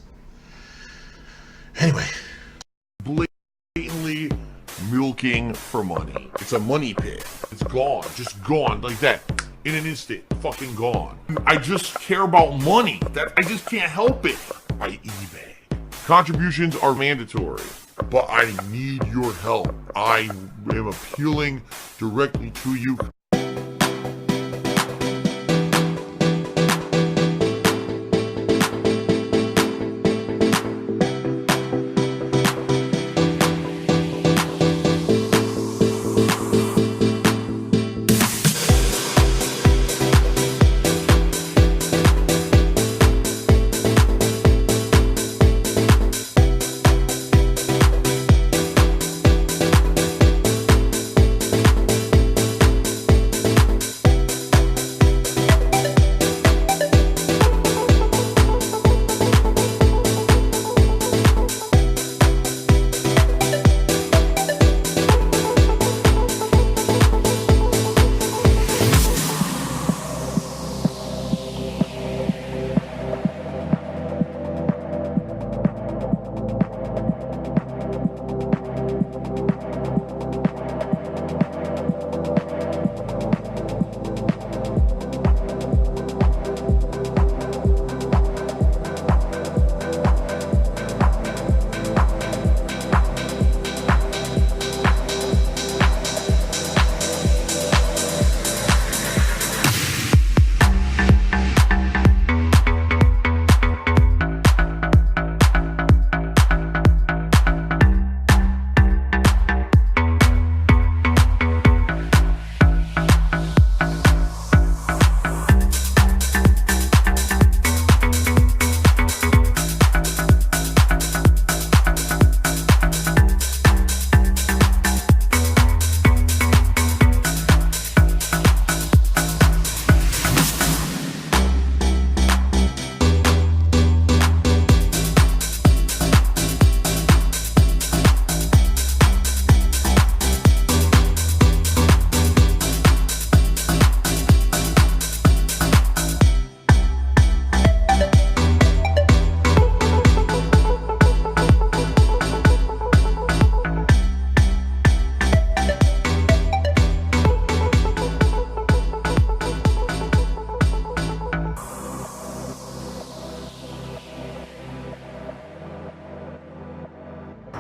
Anyway. Blatantly milking for money. It's a money pit. It's gone. Just gone like that. In an instant. Fucking gone. I just care about money. I just can't help it. I eBay. Contributions are mandatory. But I need your help. I am appealing directly to you.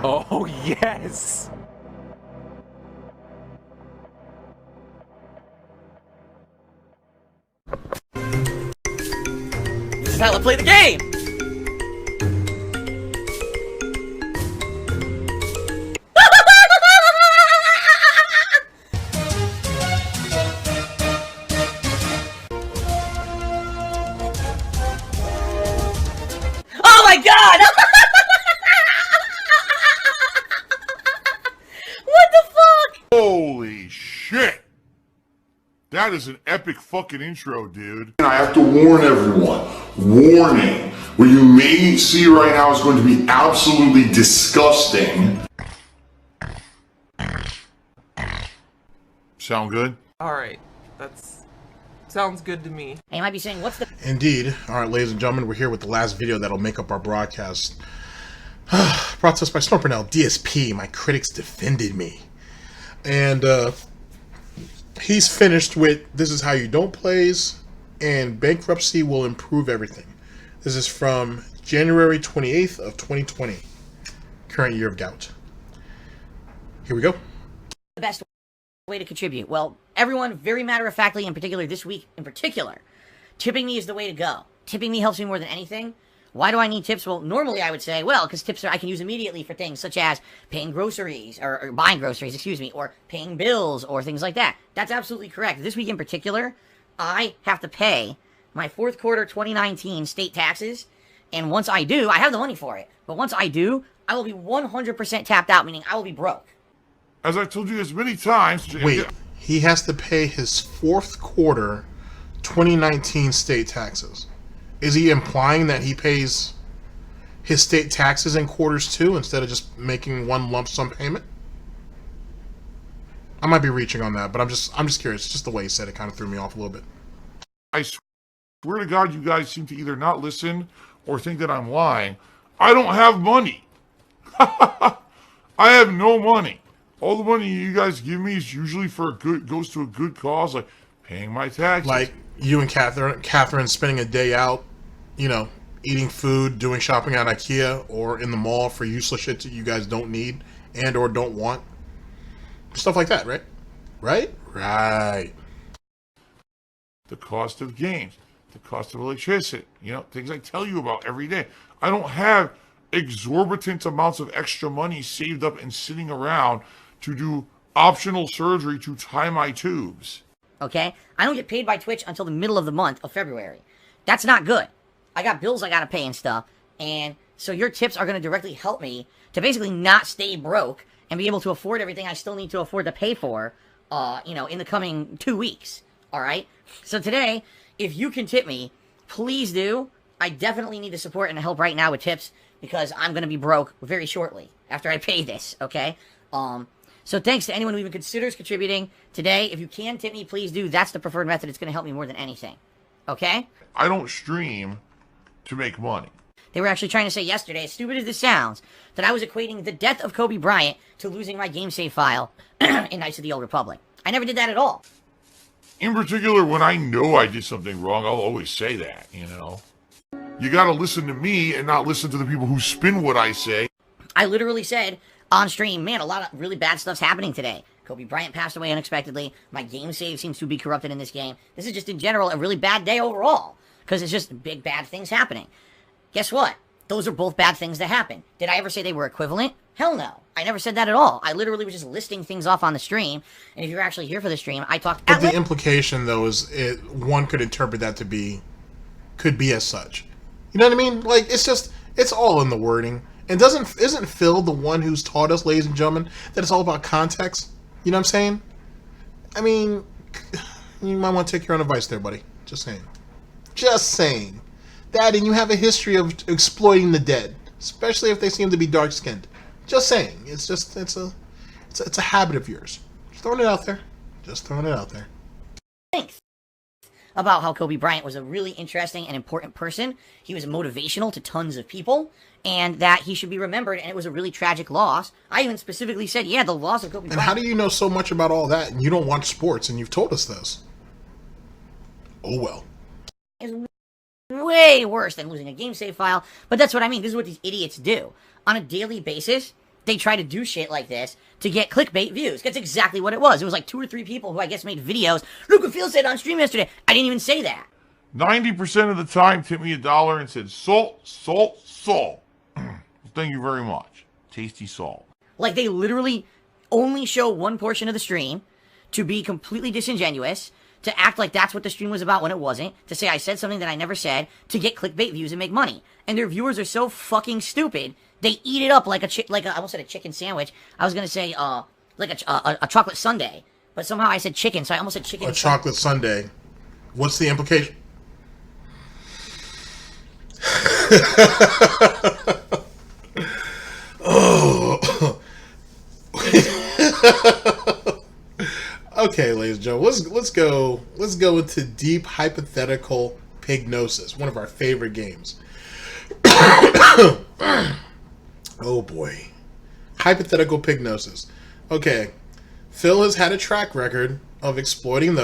Oh, yes! This is how I play the game! Oh my god! What the fuck? Holy shit! That is an epic fucking intro, dude. And I have to warn everyone, warning, what you may see right now is going to be absolutely disgusting. Sound good? Alright, that's... sounds good to me. And you might be saying, what's the... Indeed. All right, ladies and gentlemen, we're here with the last video that'll make up our broadcast. Brought to us by Burnell. DSP, my critics defended me. And he's finished with This Is How You Don't Plays, and Bankruptcy Will Improve Everything. This is from January 28th of 2020. Current year of gout. Here we go. The best way to contribute? Well, everyone, very matter-of-factly, in particular, this week in particular, tipping me is the way to go. Tipping me helps me more than anything. Why do I need tips? Well, normally I would say, well, because tips I can use immediately for things such as paying groceries, or buying groceries, excuse me, or paying bills, or things like that. That's absolutely correct. This week in particular, I have to pay my fourth quarter 2019 state taxes, and once I do, I have the money for it, but once I do, I will be 100% tapped out, meaning I will be broke. As I told you as many times... Wait, he has to pay his fourth quarter 2019 state taxes. Is he implying that he pays his state taxes in quarters too, instead of just making one lump sum payment? I might be reaching on that, but I'm just curious. Just the way he said it kind of threw me off a little bit. I swear to God, you guys seem to either not listen or think that I'm lying. I don't have money. I have no money. All the money you guys give me is usually for goes to a good cause, like paying my taxes. Like you and Catherine spending a day out, you know, eating food, doing shopping at IKEA or in the mall for useless shit that you guys don't need and or don't want. Stuff like that, right? Right. The cost of games, the cost of electricity, you know, things I tell you about every day. I don't have exorbitant amounts of extra money saved up and sitting around to do optional surgery to tie my tubes. Okay? I don't get paid by Twitch until the middle of the month of February. That's not good. I got bills I gotta pay and stuff, and so your tips are gonna directly help me to basically not stay broke and be able to afford everything I still need to afford to pay for, you know, in the coming 2 weeks. Alright? So today, if you can tip me, please do. I definitely need the support and the help right now with tips, because I'm gonna be broke very shortly after I pay this, okay? So thanks to anyone who even considers contributing today. If you can tip me, please do. That's the preferred method. It's gonna help me more than anything. Okay? I don't stream to make money. They were actually trying to say yesterday, as stupid as this sounds, that I was equating the death of Kobe Bryant to losing my game save file in Knights of the Old Republic. I never did that at all. In particular, when I know I did something wrong, I'll always say that, you know? You gotta listen to me and not listen to the people who spin what I say. I literally said on stream, man, a lot of really bad stuff's happening today. Kobe Bryant passed away unexpectedly. My game save seems to be corrupted in this game. This is just, in general, a really bad day overall, because it's just big bad things happening. Guess what? Those are both bad things that happen. Did I ever say they were equivalent? Hell no. I never said that at all. I literally was just listing things off on the stream, and if you're actually here for the stream, I talked... But the implication, though, is one could interpret that to be... could be as such. You know what I mean? Like, it's just... it's all in the wording. And isn't Phil the one who's taught us, ladies and gentlemen, that it's all about context? You know what I'm saying? I mean, you might want to take your own advice there, buddy. Just saying. Just saying. That, and you have a history of exploiting the dead, especially if they seem to be dark-skinned. Just saying. It's just, it's a habit of yours. Just throwing it out there. Just throwing it out there. Thanks. About how Kobe Bryant was a really interesting and important person. He was motivational to tons of people, and that he should be remembered, and it was a really tragic loss. I even specifically said, yeah, the loss of Kobe Bryant. And how do you know so much about all that, and you don't watch sports, and you've told us this? Oh, well. Is way worse than losing a game save file, but that's what I mean. This is what these idiots do. On a daily basis, they try to do shit like this to get clickbait views. That's exactly what it was. It was like 2 or 3 people who I guess made videos. Look what Phil said on stream yesterday. I didn't even say that. 90% of the time, tipped me $1 and said, salt, salt, salt. Thank you very much. Tasty salt. Like, they literally only show one portion of the stream to be completely disingenuous, to act like that's what the stream was about when it wasn't, to say I said something that I never said, to get clickbait views and make money. And their viewers are so fucking stupid, they eat it up like I almost said a chicken sandwich. I was gonna say, like a chocolate sundae, but somehow I said chicken, so I almost said chicken. A chocolate sundae. What's the implication? Oh. Okay, ladies and gentlemen, let's go into deep hypothetical pignosis, one of our favorite games. Oh boy, hypothetical pignosis. Okay, Phil has had a track record of exploiting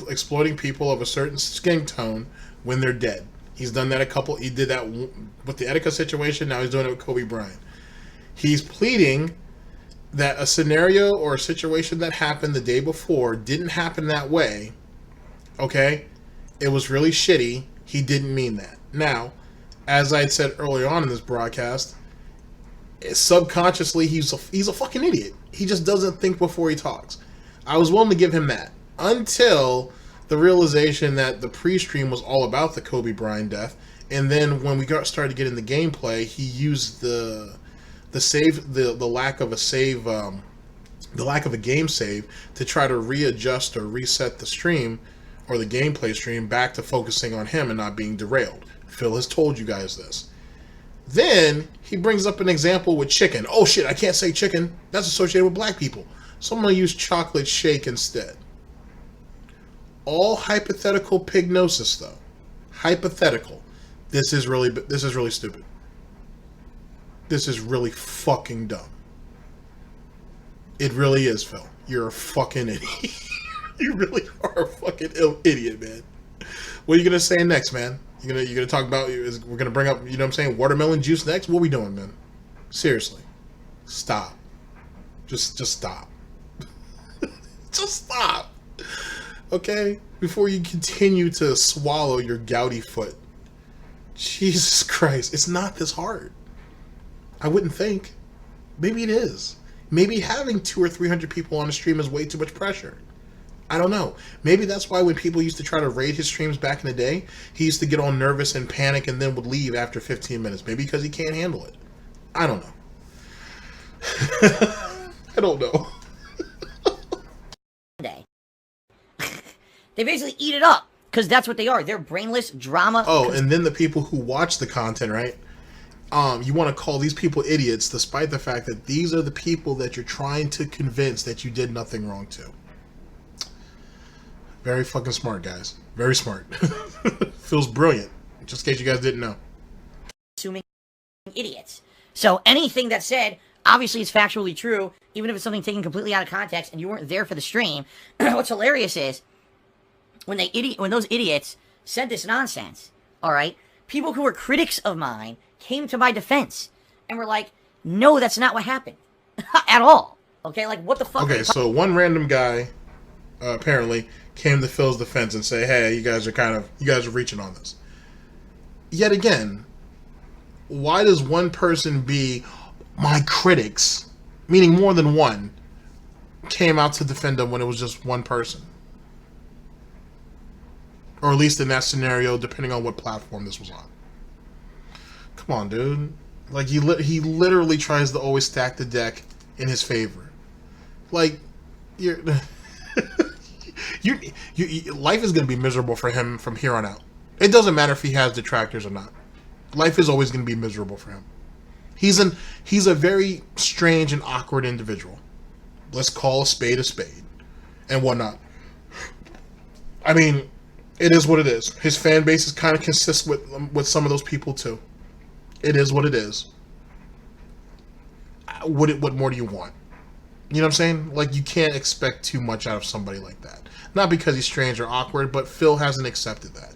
exploiting people of a certain skin tone when they're dead. He's done that he did that with the Etika situation. Now he's doing it with Kobe Bryant. He's pleading that a scenario or a situation that happened the day before didn't happen that way. Okay? It was really shitty. He didn't mean that. Now, as I had said earlier on in this broadcast, subconsciously he's a fucking idiot. He just doesn't think before he talks. I was willing to give him that until the realization that the pre-stream was all about the Kobe Bryant death, and then when we started getting the gameplay, he used the lack of a game save to try to readjust or reset the stream or the gameplay stream back to focusing on him and not being derailed. Phil has told you guys this. Then he brings up an example with chicken. Oh shit, I can't say chicken. That's associated with black people. So I'm going to use chocolate shake instead. All hypothetical pignosis though. Hypothetical. This is really stupid. This is really fucking dumb. It really is, Phil. You're a fucking idiot. You really are a fucking idiot, man. What are you gonna say next, man? You're gonna talk about? We're gonna bring up, you know what I'm saying, watermelon juice next? What are we doing, man? Seriously, stop. Just stop. Just stop. Okay, before you continue to swallow your gouty foot. Jesus Christ, it's not this hard. I wouldn't think. Maybe it is. Maybe having 200 or 300 people on a stream is way too much pressure. I don't know. Maybe that's why when people used to try to raid his streams back in the day, he used to get all nervous and panic and then would leave after 15 minutes. Maybe because he can't handle it. I don't know. I don't know. They basically eat it up because that's what they are. They're brainless drama. Oh, and then the people who watch the content, right? You want to call these people idiots despite the fact that these are the people that you're trying to convince that you did nothing wrong to. Very fucking smart, guys. Very smart. Feels brilliant. Just in case you guys didn't know. Assuming idiots. So anything that's said, obviously it's factually true, even if it's something taken completely out of context and you weren't there for the stream. What's hilarious is when those idiots said this nonsense, all right, people who were critics of mine came to my defense and were like, no, that's not what happened at all. Okay, like what the fuck? Okay, so one random guy apparently came to Phil's defense and say, hey, you guys are reaching on this. Yet again, why does one person be my critics, meaning more than one, came out to defend him when it was just one person? Or at least in that scenario, depending on what platform this was on. Come on, dude. Like, he literally tries to always stack the deck in his favor. Like, you're... life is going to be miserable for him from here on out. It doesn't matter if he has detractors or not. Life is always going to be miserable for him. He's a very strange and awkward individual. Let's call a spade and whatnot. I mean, it is what it is. His fan base is kind of consistent with some of those people too. It is what it is. What more do you want? You know what I'm saying? Like, you can't expect too much out of somebody like that. Not because he's strange or awkward, but Phil hasn't accepted that.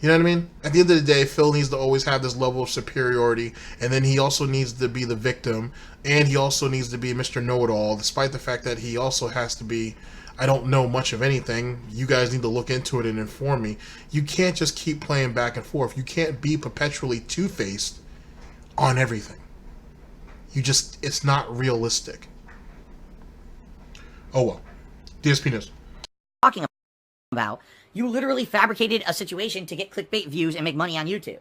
You know what I mean? At the end of the day, Phil needs to always have this level of superiority, and then he also needs to be the victim, and he also needs to be Mr. Know-It-All, despite the fact that he also has to be, I don't know much of anything. You guys need to look into it and inform me. You can't just keep playing back and forth. You can't be perpetually two-faced on everything. It's not realistic. Oh well. Dspnews. Talking about, you literally fabricated a situation to get clickbait views and make money on YouTube.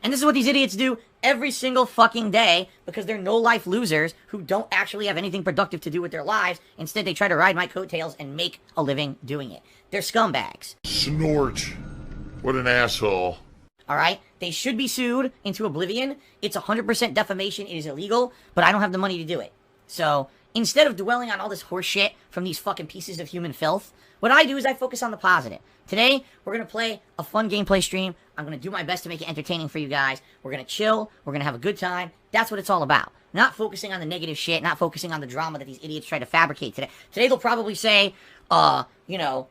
And this is what these idiots do every single fucking day because they're no-life losers who don't actually have anything productive to do with their lives. Instead, they try to ride my coattails and make a living doing it. They're scumbags. Snort. What an asshole. Alright? They should be sued into oblivion. It's 100% defamation. It is illegal, but I don't have the money to do it. So, instead of dwelling on all this horse shit from these fucking pieces of human filth, what I do is I focus on the positive. Today, we're going to play a fun gameplay stream. I'm going to do my best to make it entertaining for you guys. We're going to chill. We're going to have a good time. That's what it's all about. Not focusing on the negative shit, not focusing on the drama that these idiots try to fabricate today. Today, they'll probably say, you know,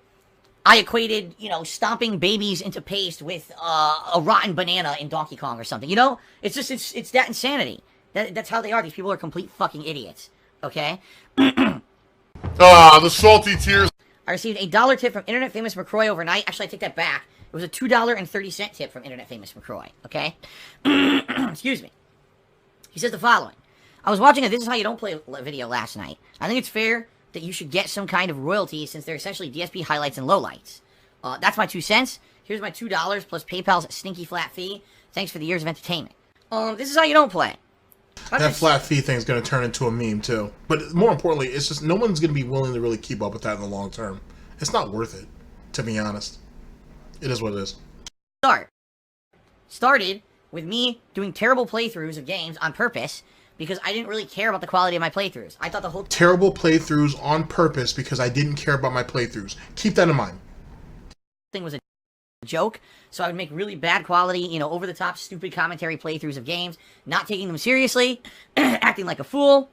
I equated, you know, stomping babies into paste with a rotten banana in Donkey Kong or something. You know? It's just, it's that insanity. That's how they are. These people are complete fucking idiots. Okay? The salty tears. I received a $1 tip from Internet Famous McCroy overnight. Actually, I take that back. It was a $2.30 tip from Internet Famous McCroy. Okay? Excuse me. He says the following. I was watching a This Is How You Don't Play video last night. I think it's fair that you should get some kind of royalty since they're essentially DSP highlights and lowlights. That's my 2 cents. Here's my $2 plus PayPal's stinky flat fee. Thanks for the years of entertainment. This is how you don't play. That flat fee thing's going to turn into a meme, too. But more importantly, it's just no one's going to be willing to really keep up with that in the long term. It's not worth it, to be honest. It is what it is. Started with me doing terrible playthroughs of games on purpose because I didn't really care about the quality of my playthroughs. I thought the whole terrible playthroughs on purpose because I didn't care about my playthroughs. Keep that in mind. Thing was a joke, so I would make really bad quality, you know, over-the-top, stupid commentary playthroughs of games, not taking them seriously, acting like a fool,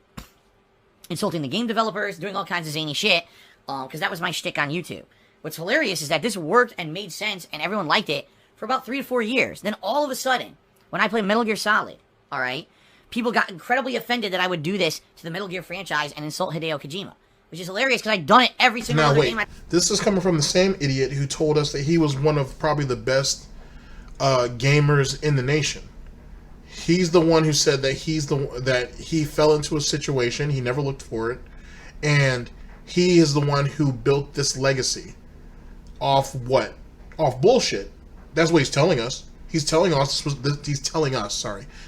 insulting the game developers, doing all kinds of zany shit, because that was my shtick on YouTube. What's hilarious is that this worked and made sense, and everyone liked it for about 3 to 4 years. Then all of a sudden, when I played Metal Gear Solid, alright, people got incredibly offended that I would do this to the Metal Gear franchise and insult Hideo Kojima. Which is hilarious because I've done it every single other game. This is coming from the same idiot who told us that he was one of probably the best gamers in the nation. He's the one who said that he fell into a situation, he never looked for it, and he is the one who built this legacy off what? Off bullshit. That's what he's telling us. He's telling us that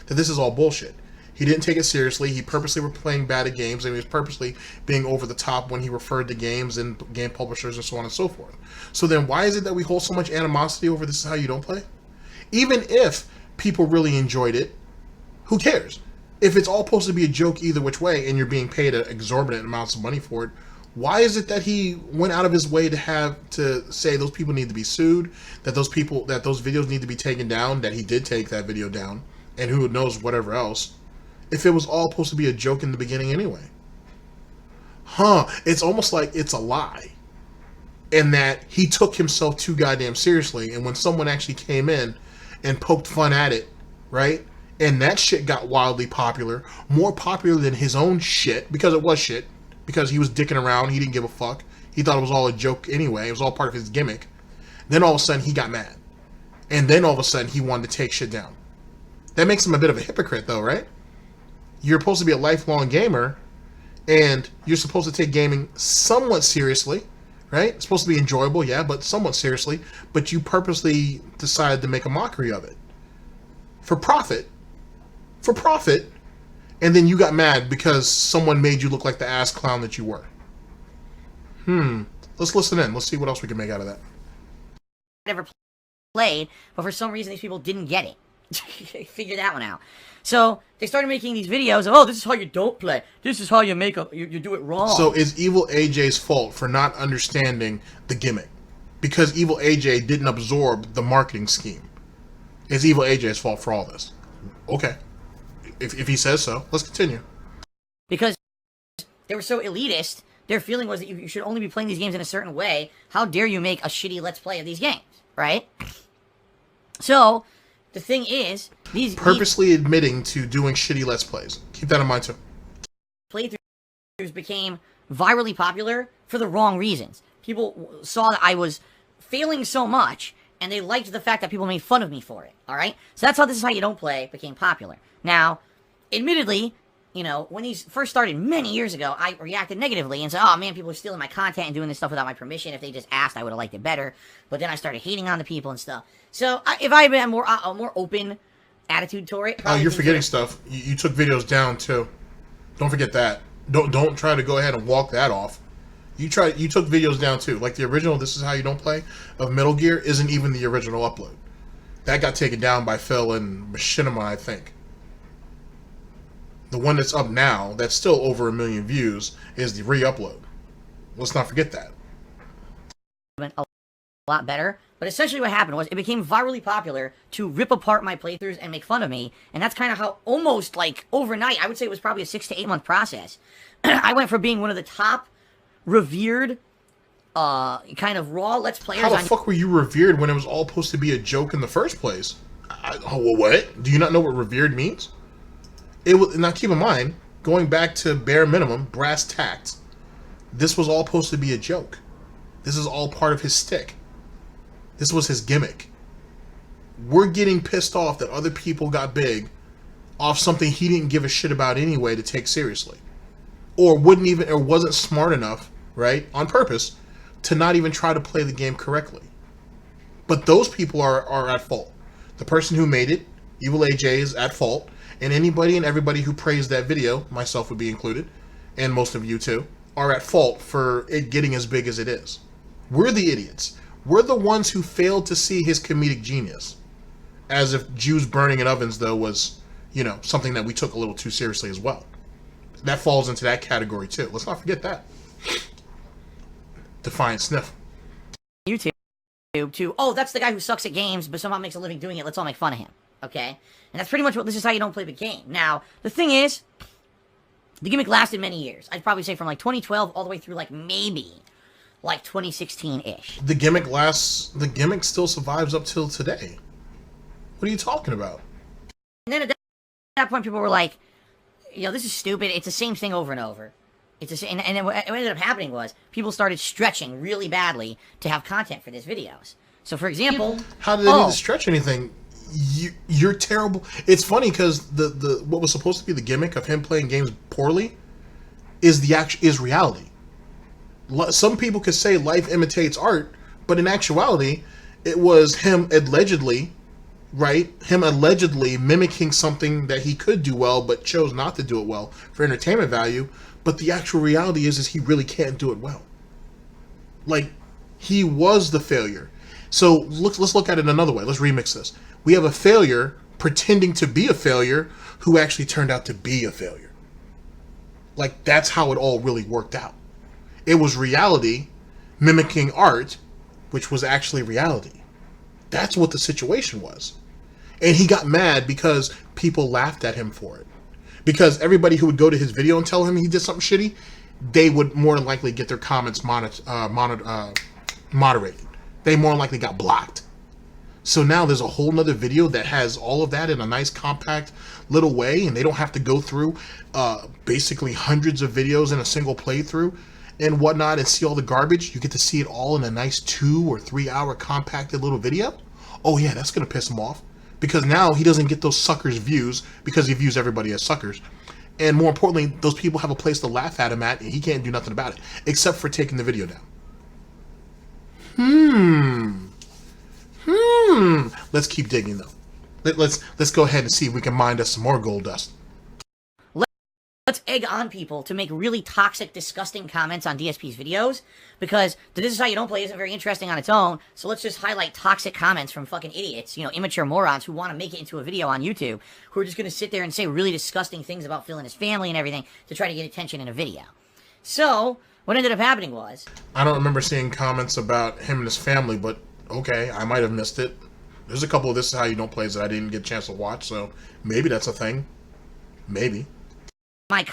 this is all bullshit. He didn't take it seriously. He purposely were playing bad at games, and he was purposely being over the top when he referred to games and game publishers and so on and so forth. So then why is it that we hold so much animosity over This Is How You Don't Play? Even if people really enjoyed it, who cares? If it's all supposed to be a joke either which way and you're being paid exorbitant amounts of money for it, why is it that he went out of his way to say those people need to be sued, that those videos need to be taken down, that he did take that video down, and who knows whatever else? If it was all supposed to be a joke in the beginning anyway. It's almost like it's a lie. And that he took himself too goddamn seriously, and when someone actually came in and poked fun at it, right? And that shit got wildly popular, more popular than his own shit, because it was shit, because he was dicking around, he didn't give a fuck. He thought it was all a joke anyway, it was all part of his gimmick. Then all of a sudden he got mad. And then all of a sudden he wanted to take shit down. That makes him a bit of a hypocrite though, right? You're supposed to be a lifelong gamer, and you're supposed to take gaming somewhat seriously, right? It's supposed to be enjoyable, yeah, but somewhat seriously, but you purposely decided to make a mockery of it. For profit, and then you got mad because someone made you look like the ass clown that you were. Let's listen in. Let's see what else we can make out of that. Never played, but for some reason these people didn't get it. Figure that one out. So they started making these videos of, oh, this is how you don't play. This is how you make you do it wrong. So is Evil AJ's fault for not understanding the gimmick? Because Evil AJ didn't absorb the marketing scheme. Is Evil AJ's fault for all this? Okay. If he says so, let's continue. Because they were so elitist, their feeling was that you should only be playing these games in a certain way. How dare you make a shitty Let's Play of these games, right? So, the thing is, these Purposely admitting to doing shitty Let's Plays. Keep that in mind, too. playthroughs became virally popular for the wrong reasons. People saw that I was failing so much, and they liked the fact that people made fun of me for it, alright? So that's how This Is How You Don't Play became popular. Now, admittedly, you know, when these first started many years ago, I reacted negatively and said, oh man, people are stealing my content and doing this stuff without my permission. If they just asked, I would have liked it better. But then I started hating on the people and stuff. So, if I had been a more open attitude toward it... Oh, you're forgetting stuff. You took videos down, too. Don't forget that. Don't try to go ahead and walk that off. You took videos down too. Like the original This Is How You Don't Play of Metal Gear isn't even the original upload. That got taken down by Phil and Machinima, I think. The one that's up now, that's still over 1 million views, is the re-upload. Let's not forget that. A lot better. But essentially what happened was it became virally popular to rip apart my playthroughs and make fun of me. And that's kind of how almost like overnight, I would say it was probably a 6 to 8 month process. I went from being one of the top revered kind of raw Let's Players. How the fuck were you revered when it was all supposed to be a joke in the first place? What? Do you not know what revered means? It was, now keep in mind, going back to bare minimum, brass tacks, this was all supposed to be a joke. This is all part of his stick. This was his gimmick. We're getting pissed off that other people got big off something he didn't give a shit about anyway to take seriously. Or wasn't smart enough, right, on purpose, to not even try to play the game correctly. But those people are at fault. The person who made it, Evil AJ, is at fault. And anybody and everybody who praised that video, myself would be included, and most of you too, are at fault for it getting as big as it is. We're the idiots. We're the ones who failed to see his comedic genius. As if Jews burning in ovens, though, was, you know, something that we took a little too seriously as well. That falls into that category too. Let's not forget that. Defiant Sniff. YouTube to, oh, that's the guy who sucks at games but somehow makes a living doing it. Let's all make fun of him. Okay? And that's pretty much what This Is How You Don't Play the Game. Now, the thing is, the gimmick lasted many years. I'd probably say from like 2012 all the way through like maybe like 2016-ish. The gimmick still survives up till today. What are you talking about? And then at that point people were like, you know, this is stupid. It's the same thing over and over. And then what ended up happening was people started stretching really badly to have content for these videos. So, for example... How did they need to stretch anything? You're terrible. It's funny because the what was supposed to be the gimmick of him playing games poorly is reality. Some people could say life imitates art, but in actuality, it was him allegedly, right? Him allegedly mimicking something that he could do well, but chose not to do it well for entertainment value. But the actual reality is he really can't do it well. Like, he was the failure. So let's look at it another way. Let's remix this. We have a failure pretending to be a failure who actually turned out to be a failure. Like, that's how it all really worked out. It was reality mimicking art, which was actually reality. That's what the situation was. And he got mad because people laughed at him for it. Because everybody who would go to his video and tell him he did something shitty, they would more than likely get their comments moderated. They more than likely got blocked. So now there's a whole nother video that has all of that in a nice compact little way, and they don't have to go through basically hundreds of videos in a single playthrough and whatnot and see all the garbage. You get to see it all in a nice 2 or 3 hour compacted little video. Oh yeah, that's gonna piss him off. Because now he doesn't get those suckers views because he views everybody as suckers. And more importantly, those people have a place to laugh at him at and he can't do nothing about it. Except for taking the video down. Let's keep digging though. Let's go ahead and see if we can mine us some more gold dust. Let's egg on people to make really toxic, disgusting comments on DSP's videos, because This Is How You Don't Play isn't very interesting on its own, so let's just highlight toxic comments from fucking idiots, you know, immature morons who want to make it into a video on YouTube, who are just going to sit there and say really disgusting things about Phil and his family and everything to try to get attention in a video. So, what ended up happening was... I don't remember seeing comments about him and his family, but okay, I might have missed it. There's a couple of This Is How You Don't Plays that I didn't get a chance to watch, so maybe that's a thing. Maybe. My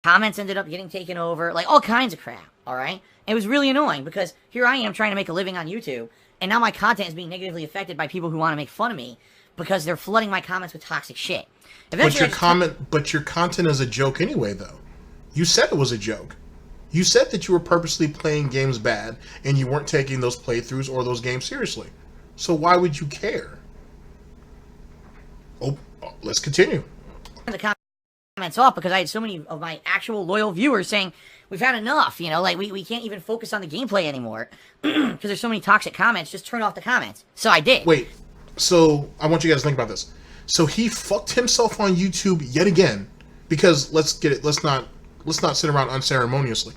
comments ended up getting taken over, like all kinds of crap, alright? It was really annoying because here I am trying to make a living on YouTube, And now my content is being negatively affected by people who want to make fun of me because they're flooding my comments with toxic shit. Eventually, But your content is a joke anyway, though. You said it was a joke. You said that you were purposely playing games bad and you weren't taking those playthroughs or those games seriously. So why would you care? Oh, let's continue. The comments off because I had so many of my actual loyal viewers saying, we've had enough, you know, like we can't even focus on the gameplay anymore because there's so many toxic comments. Just turn off the comments. So I did. Wait, so I want you guys to think about this. So he fucked himself on YouTube yet again because let's not sit around unceremoniously.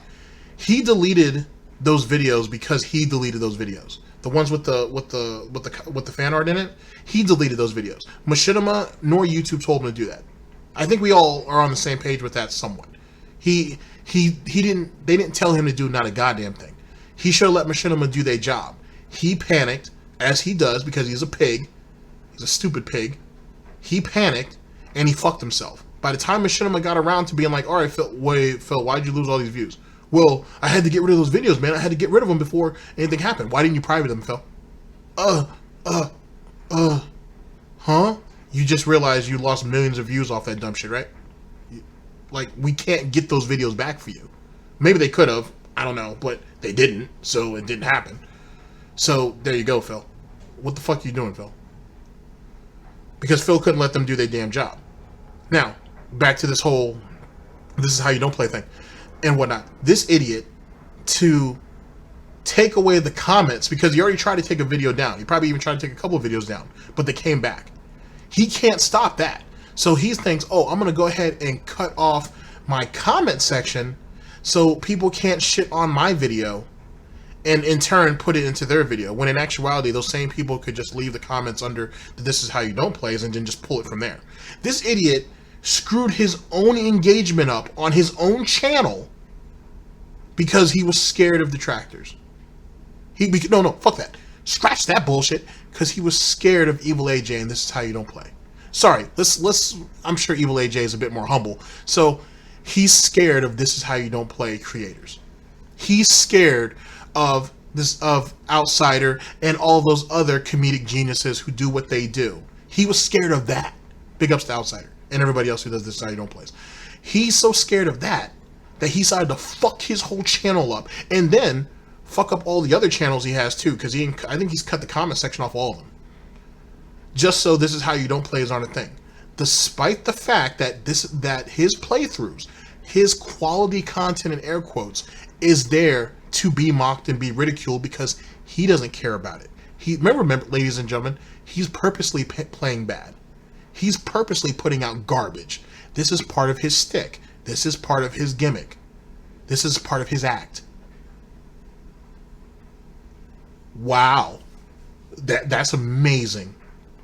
He deleted those videos because he deleted those videos. The ones with the fan art in it, he deleted those videos. Machinima nor YouTube told him to do that. I think we all are on the same page with that somewhat. They didn't tell him to do not a goddamn thing. He should have let Machinima do their job. He panicked, as he does, because he's a pig. He's a stupid pig. He panicked and he fucked himself. By the time Machinima got around to being like, all right, Phil, why'd you lose all these views? Well, I had to get rid of those videos, man. I had to get rid of them before anything happened. Why didn't you private them, Phil? Huh? You just realized you lost millions of views off that dumb shit, right? Like, we can't get those videos back for you. Maybe they could have. I don't know. But they didn't, so it didn't happen. So, there you go, Phil. What the fuck are you doing, Phil? Because Phil couldn't let them do their damn job. Now, back to this whole, this is how you don't play thing. And whatnot. This idiot, to take away the comments, because he already tried to take a video down. He probably even tried to take a couple of videos down. But they came back. He can't stop that. So he thinks, oh, I'm going to go ahead and cut off my comment section so people can't shit on my video and in turn put it into their video. When in actuality, those same people could just leave the comments under the This Is How You Don't Plays and then just pull it from there. This idiot screwed his own engagement up on his own channel because he was scared of detractors. No, fuck that. Scratch that bullshit, because he was scared of Evil AJ and This Is How You Don't Play. Sorry, let's I'm sure Evil AJ is a bit more humble. So he's scared of This Is How You Don't Play creators. He's scared of Outsider and all those other comedic geniuses who do what they do. He was scared of that. Big ups to Outsider and everybody else who does This Is How You Don't Play. He's so scared of that he decided to fuck his whole channel up and then fuck up all the other channels he has too, because I think he's cut the comment section off all of them. Just so This Is How You Don't Play is on a thing. Despite the fact that his playthroughs, his quality content in air quotes, is there to be mocked and be ridiculed because he doesn't care about it. Remember, ladies and gentlemen, he's purposely playing bad. He's purposely putting out garbage. This is part of his shtick. This is part of his gimmick. This is part of his act. Wow. That's amazing.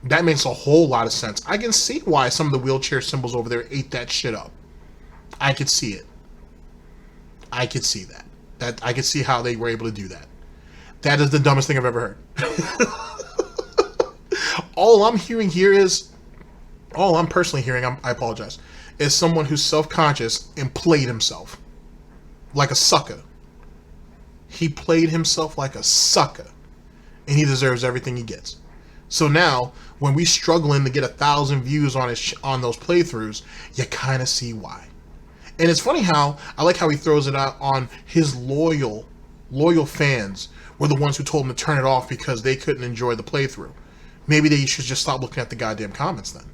That makes a whole lot of sense. I can see why some of the wheelchair symbols over there ate that shit up. I could see it. I could see that. I could see how they were able to do that. That is the dumbest thing I've ever heard. All I'm personally hearing, I apologize, is someone who's self-conscious and played himself like a sucker. He played himself like a sucker, and he deserves everything he gets. So now, when we struggling to get 1,000 views on those playthroughs, you kind of see why. And it's funny how I like how he throws it out on his loyal fans were the ones who told him to turn it off because they couldn't enjoy the playthrough. Maybe they should just stop looking at the goddamn comments then.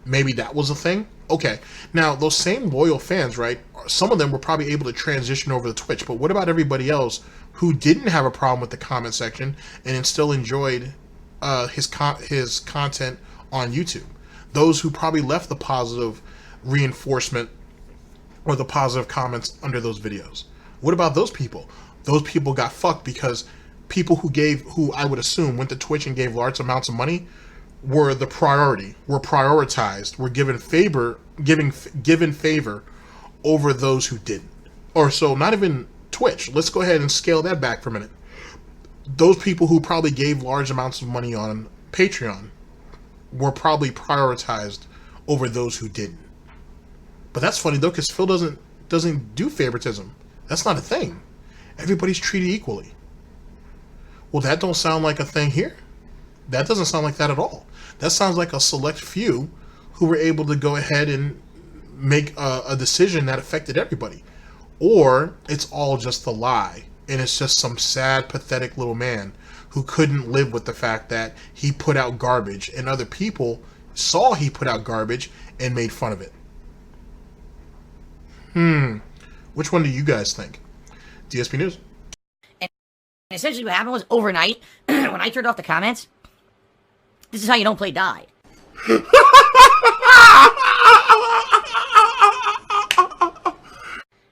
Maybe that was a thing? Okay. Now, those same loyal fans, right, some of them were probably able to transition over to Twitch, but what about everybody else who didn't have a problem with the comment section and still enjoyed his content on YouTube? Those who probably left the positive reinforcement or the positive comments under those videos. What about those people? Those people got fucked because people who I would assume went to Twitch and gave large amounts of money were the priority, were prioritized, were given favor over those who didn't. Or so not even Twitch. Let's go ahead and scale that back for a minute. Those people who probably gave large amounts of money on Patreon were probably prioritized over those who didn't. But that's funny though, because Phil doesn't do favoritism. That's not a thing. Everybody's treated equally. Well, that don't sound like a thing here. That doesn't sound like that at all. That sounds like a select few who were able to go ahead and make a decision that affected everybody. Or it's all just a lie, and it's just some sad, pathetic little man who couldn't live with the fact that he put out garbage, and other people saw he put out garbage and made fun of it. Which one do you guys think? DSP News. And essentially what happened was overnight, when I turned off the comments, this is how you don't play died.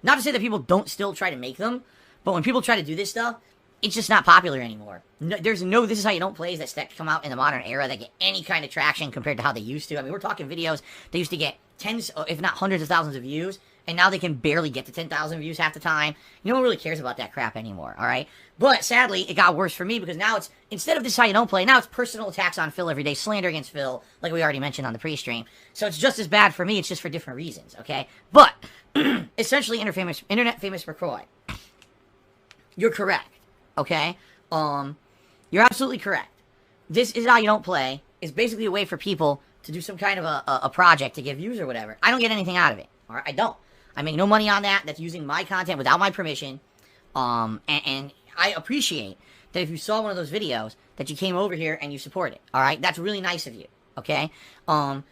Not to say that people don't still try to make them, but when people try to do this stuff, it's just not popular anymore. No, there's no this is how you don't plays that come out in the modern era that get any kind of traction compared to how they used to. I mean, we're talking videos that used to get tens, if not hundreds of thousands of views, and now they can barely get to 10,000 views half the time. No one really cares about that crap anymore, alright? But sadly, it got worse for me because now it's, instead of this is how you don't play, now it's personal attacks on Phil every day, slander against Phil, like we already mentioned on the pre-stream. So it's just as bad for me, it's just for different reasons, okay? But, essentially, Internet Famous McCroy, you're correct, okay? You're absolutely correct. This is how you don't play is basically a way for people to do some kind of a project to get views or whatever. I don't get anything out of it, alright? I don't. I make no money on that. That's using my content without my permission. And I appreciate that if you saw one of those videos, that you came over here and you support it. Alright? That's really nice of you. Okay? The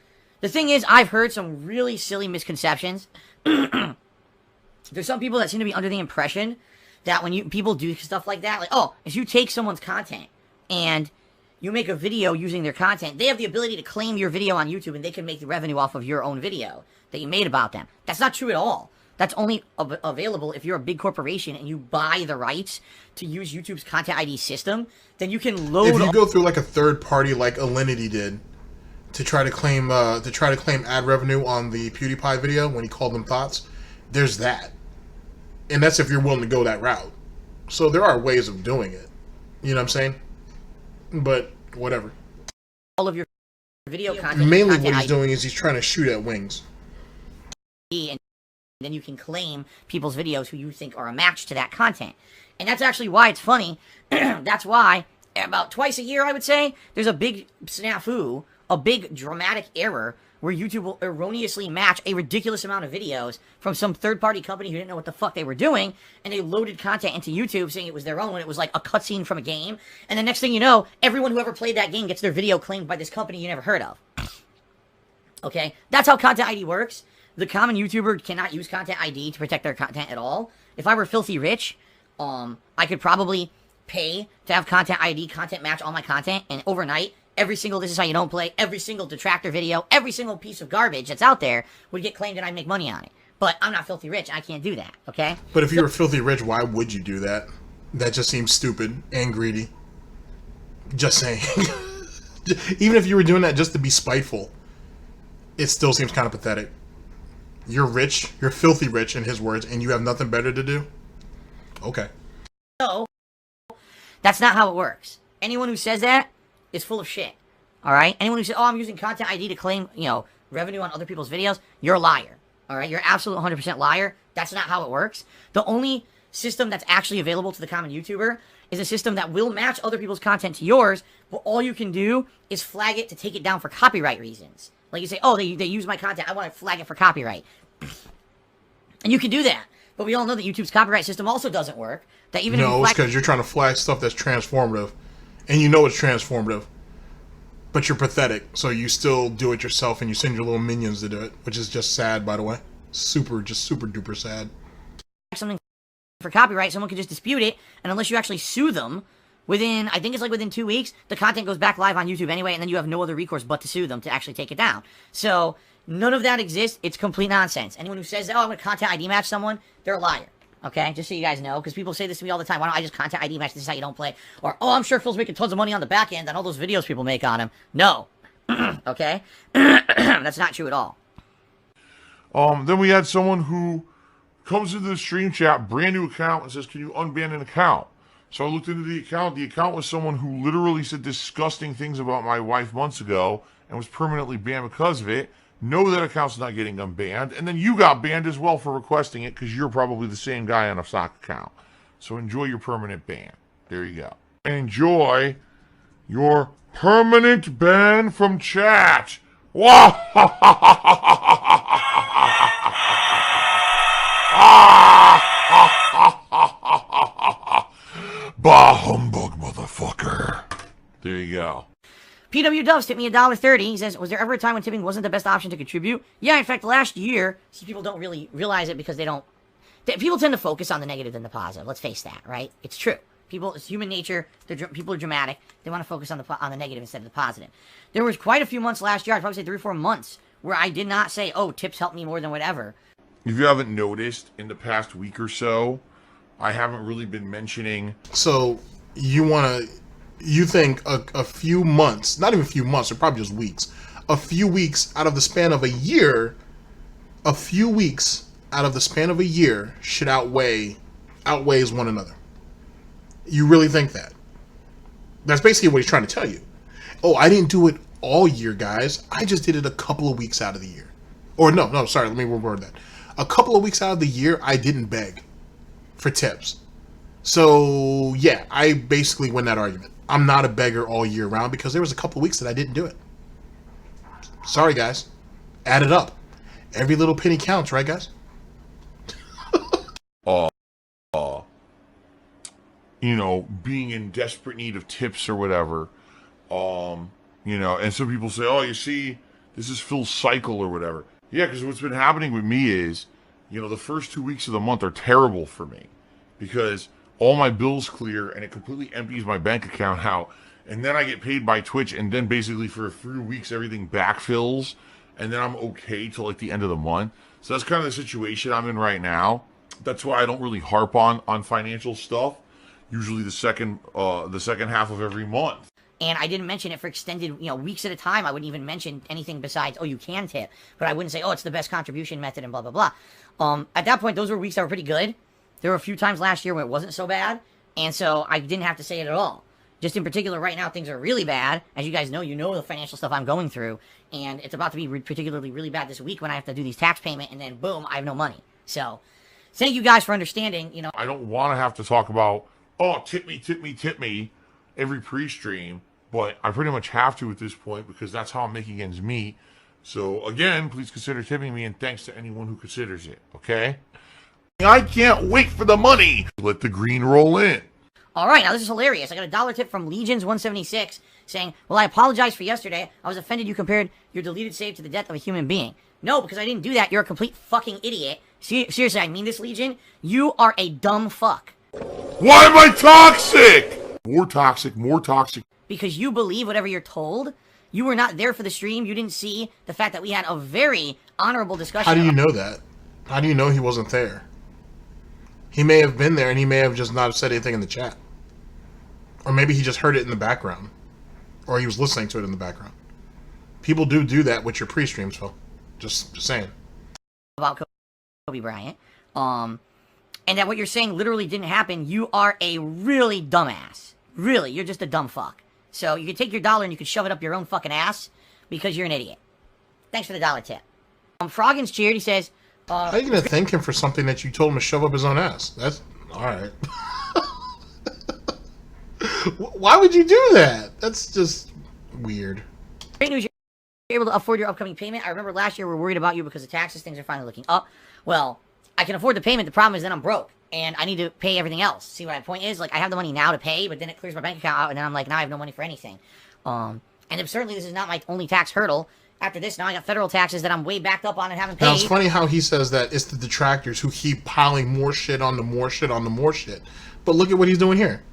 thing is, I've heard some really silly misconceptions. There's some people that seem to be under the impression that when people do stuff like that, like, oh, if you take someone's content and you make a video using their content, they have the ability to claim your video on YouTube and they can make the revenue off of your own video that you made about them. That's not true at all. That's only available if you're a big corporation and you buy the rights to use YouTube's Content ID system. Then you can load. If you go through like a third party, like Alinity did, to try to claim ad revenue on the PewDiePie video when he called them thoughts, there's that, and that's if you're willing to go that route. So there are ways of doing it. You know what I'm saying? But whatever. All of your video content. Mainly content what he's doing is he's trying to shoot at wings. And then you can claim people's videos who you think are a match to that content. And that's actually why it's funny. That's why about twice a year, I would say, there's a big snafu, a big dramatic error where YouTube will erroneously match a ridiculous amount of videos from some third-party company who didn't know what the fuck they were doing, and they loaded content into YouTube saying it was their own when it was like a cutscene from a game, and the next thing you know, everyone who ever played that game gets their video claimed by this company you never heard of. Okay? That's how Content ID works. The common YouTuber cannot use Content ID to protect their content at all. If I were filthy rich, I could probably pay to have Content ID content match all my content, and overnight, every single This Is How You Don't Play, every single detractor video, every single piece of garbage that's out there would get claimed and I'd make money on it. But I'm not filthy rich. I can't do that, okay? But if you were filthy rich, why would you do that? That just seems stupid and greedy. Just saying. Even if you were doing that just to be spiteful, it still seems kind of pathetic. You're rich, you're filthy rich in his words, and you have nothing better to do? Okay. No, that's not how it works. Anyone who says that is full of shit. Alright? Anyone who says, oh, I'm using Content ID to claim, revenue on other people's videos, you're a liar. Alright? You're an absolute 100% liar. That's not how it works. The only system that's actually available to the common YouTuber is a system that will match other people's content to yours, but all you can do is flag it to take it down for copyright reasons. Like you say, oh, they use my content, I want to flag it for copyright. And you can do that. But we all know that YouTube's copyright system also doesn't work. That even no, it's because you're trying to flag stuff that's transformative. And you know it's transformative. But you're pathetic. So you still do it yourself and you send your little minions to do it. Which is just sad, by the way. Super duper sad. Something for copyright, someone can just dispute it. And unless you actually sue them, within 2 weeks, the content goes back live on YouTube anyway. And then you have no other recourse but to sue them to actually take it down. So none of that exists. It's complete nonsense. Anyone who says, oh, I'm going to Content ID match someone, they're a liar. Okay? Just so you guys know, because people say this to me all the time. Why don't I just Content ID match? This is how you don't play. Or, oh, I'm sure Phil's making tons of money on the back end on all those videos people make on him. No. Okay? That's not true at all. Then we had someone who comes into the stream chat, brand new account, and says, can you unban an account? So I looked into the account. The account was someone who literally said disgusting things about my wife months ago and was permanently banned because of it. No, that account's not getting unbanned. And then you got banned as well for requesting it because you're probably the same guy on a sock account. So enjoy your permanent ban. There you go. enjoy your permanent ban from chat. Bah humbug, motherfucker. There you go. PW Doves tipped me $1.30. He says, was there ever a time when tipping wasn't the best option to contribute? Yeah, in fact, last year, see, people don't really realize it because people tend to focus on the negative than the positive. Let's face that, right? It's true. It's human nature. People are dramatic. They want to focus on the negative instead of the positive. There was quite a few months last year, I'd probably say 3 or 4 months, where I did not say, oh, tips help me more than whatever. If you haven't noticed, in the past week or so, I haven't really been mentioning... So, you think a few months, not even a few months, or probably just weeks, a few weeks out of the span of a year, should outweighs one another. You really think that? That's basically what he's trying to tell you. Oh, I didn't do it all year, guys. I just did it a couple of weeks out of the year. Or no, sorry, let me reword that. A couple of weeks out of the year, I didn't beg for tips. So, yeah, I basically win that argument. I'm not a beggar all year round because there was a couple of weeks that I didn't do it. Sorry, guys. Add it up. Every little penny counts, right, guys? Being in desperate need of tips or whatever, and some people say, oh, you see, this is Phil's cycle or whatever. Yeah, because what's been happening with me is, the first 2 weeks of the month are terrible for me because all my bills clear and it completely empties my bank account out. And then I get paid by Twitch, and then basically for a few weeks everything backfills, and then I'm okay till like the end of the month. So that's kind of the situation I'm in right now. That's why I don't really harp on financial stuff. Usually the second half of every month. And I didn't mention it for extended, weeks at a time. I wouldn't even mention anything besides, oh, you can tip. But I wouldn't say, oh, it's the best contribution method and blah, blah, blah. At that point, those were weeks that were pretty good. There were a few times last year where it wasn't so bad. And so I didn't have to say it at all. Just in particular, right now, things are really bad. As you guys know, the financial stuff I'm going through. And it's about to be particularly really bad this week when I have to do these tax payment. And then, boom, I have no money. So, thank you guys for understanding, I don't want to have to talk about, oh, tip me, every pre-stream. But I pretty much have to at this point because that's how I'm making ends meet. So, again, please consider tipping me, and thanks to anyone who considers it, okay? I can't wait for the money. Let the green roll in. All right, now this is hilarious. I got a $1 tip from Legions176 saying, well, I apologize for yesterday. I was offended you compared your deleted save to the death of a human being. No, because I didn't do that. You're a complete fucking idiot. Seriously, I mean this, Legion. You are a dumb fuck. Why am I toxic? More toxic. Because you believe whatever you're told. You were not there for the stream. You didn't see the fact that we had a very honorable discussion. How do you know that? How do you know he wasn't there? He may have been there and he may have just not said anything in the chat. Or maybe he just heard it in the background. Or he was listening to it in the background. People do that with your pre-streams, Phil. Just saying. About Kobe Bryant. And that what you're saying literally didn't happen. You are a really dumbass. Really, you're just a dumb fuck. So you can take your $1 and you can shove it up your own fucking ass because you're an idiot. Thanks for the $1 tip. Froggin's cheered. He says, how are you going to thank him for something that you told him to shove up his own ass? That's... Alright. Why would you do that? That's just weird. Great news. You're able to afford your upcoming payment. I remember last year we were worried about you because of taxes. Things are finally looking up. Well, I can afford the payment. The problem is then I'm broke. And I need to pay everything else. See what my point is? Like, I have the money now to pay, but then it clears my bank account out, and then I'm like, now I have no money for anything. And certainly this is not my only tax hurdle. After this, now I got federal taxes that I'm way backed up on and haven't paid. Now, it's funny how he says that it's the detractors who keep piling more shit on the more shit on the more shit. But look at what he's doing here.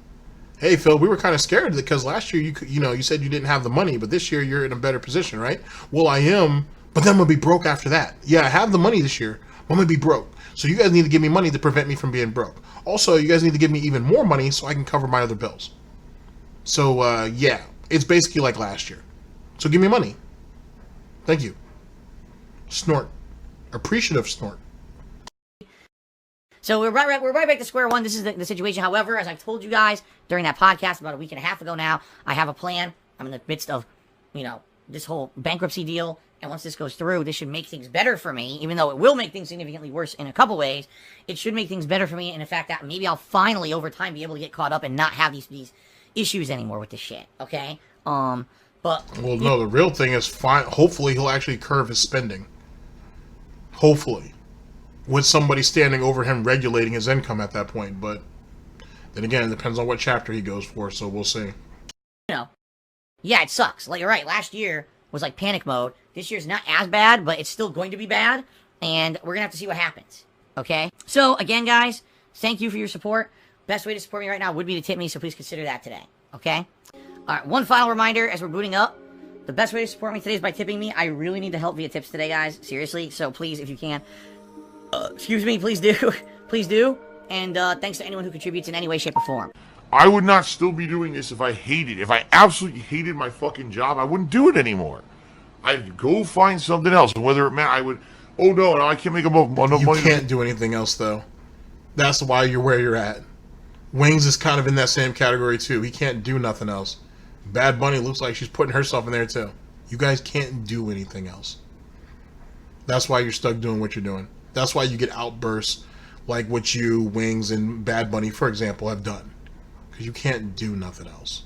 Hey, Phil, we were kind of scared because last year, you said you didn't have the money, but this year you're in a better position, right? Well, I am, but then I'm going to be broke after that. Yeah, I have the money this year, but I'm going to be broke. So you guys need to give me money to prevent me from being broke. Also, you guys need to give me even more money so I can cover my other bills. So, yeah, it's basically like last year. So give me money. Thank you. Snort. Appreciative Snort. So we're right back to square one. This is the situation. However, as I've told you guys during that podcast about a week and a half ago now, I have a plan. I'm in the midst of, this whole bankruptcy deal. And once this goes through, this should make things better for me, even though it will make things significantly worse in a couple ways. It should make things better for me, and in fact, that maybe I'll finally, over time, be able to get caught up and not have these issues anymore with this shit. Okay. But well, no, the real thing is fine. Hopefully, he'll actually curb his spending. Hopefully, with somebody standing over him regulating his income at that point. But then again, it depends on what chapter he goes for. So we'll see. You know, yeah, it sucks. Like, you're right. Last year was like panic mode. This year's not as bad, but it's still going to be bad. And we're going to have to see what happens. Okay? So, again, guys, thank you for your support. Best way to support me right now would be to tip me, so please consider that today. Okay? Alright, one final reminder as we're booting up. The best way to support me today is by tipping me. I really need the help via tips today, guys. Seriously. So, please, if you can. Excuse me, please do. Please do. And thanks to anyone who contributes in any way, shape, or form. I would not still be doing this if I hated it. If I absolutely hated my fucking job, I wouldn't do it anymore. I'd go find something else. And whether it meant I would, oh no, I can't make enough money. You can't do anything else, though. That's why you're where you're at. Wings is kind of in that same category, too. He can't do nothing else. Bad Bunny looks like she's putting herself in there, too. You guys can't do anything else. That's why you're stuck doing what you're doing. That's why you get outbursts like what you, Wings, and Bad Bunny, for example, have done. Because you can't do nothing else.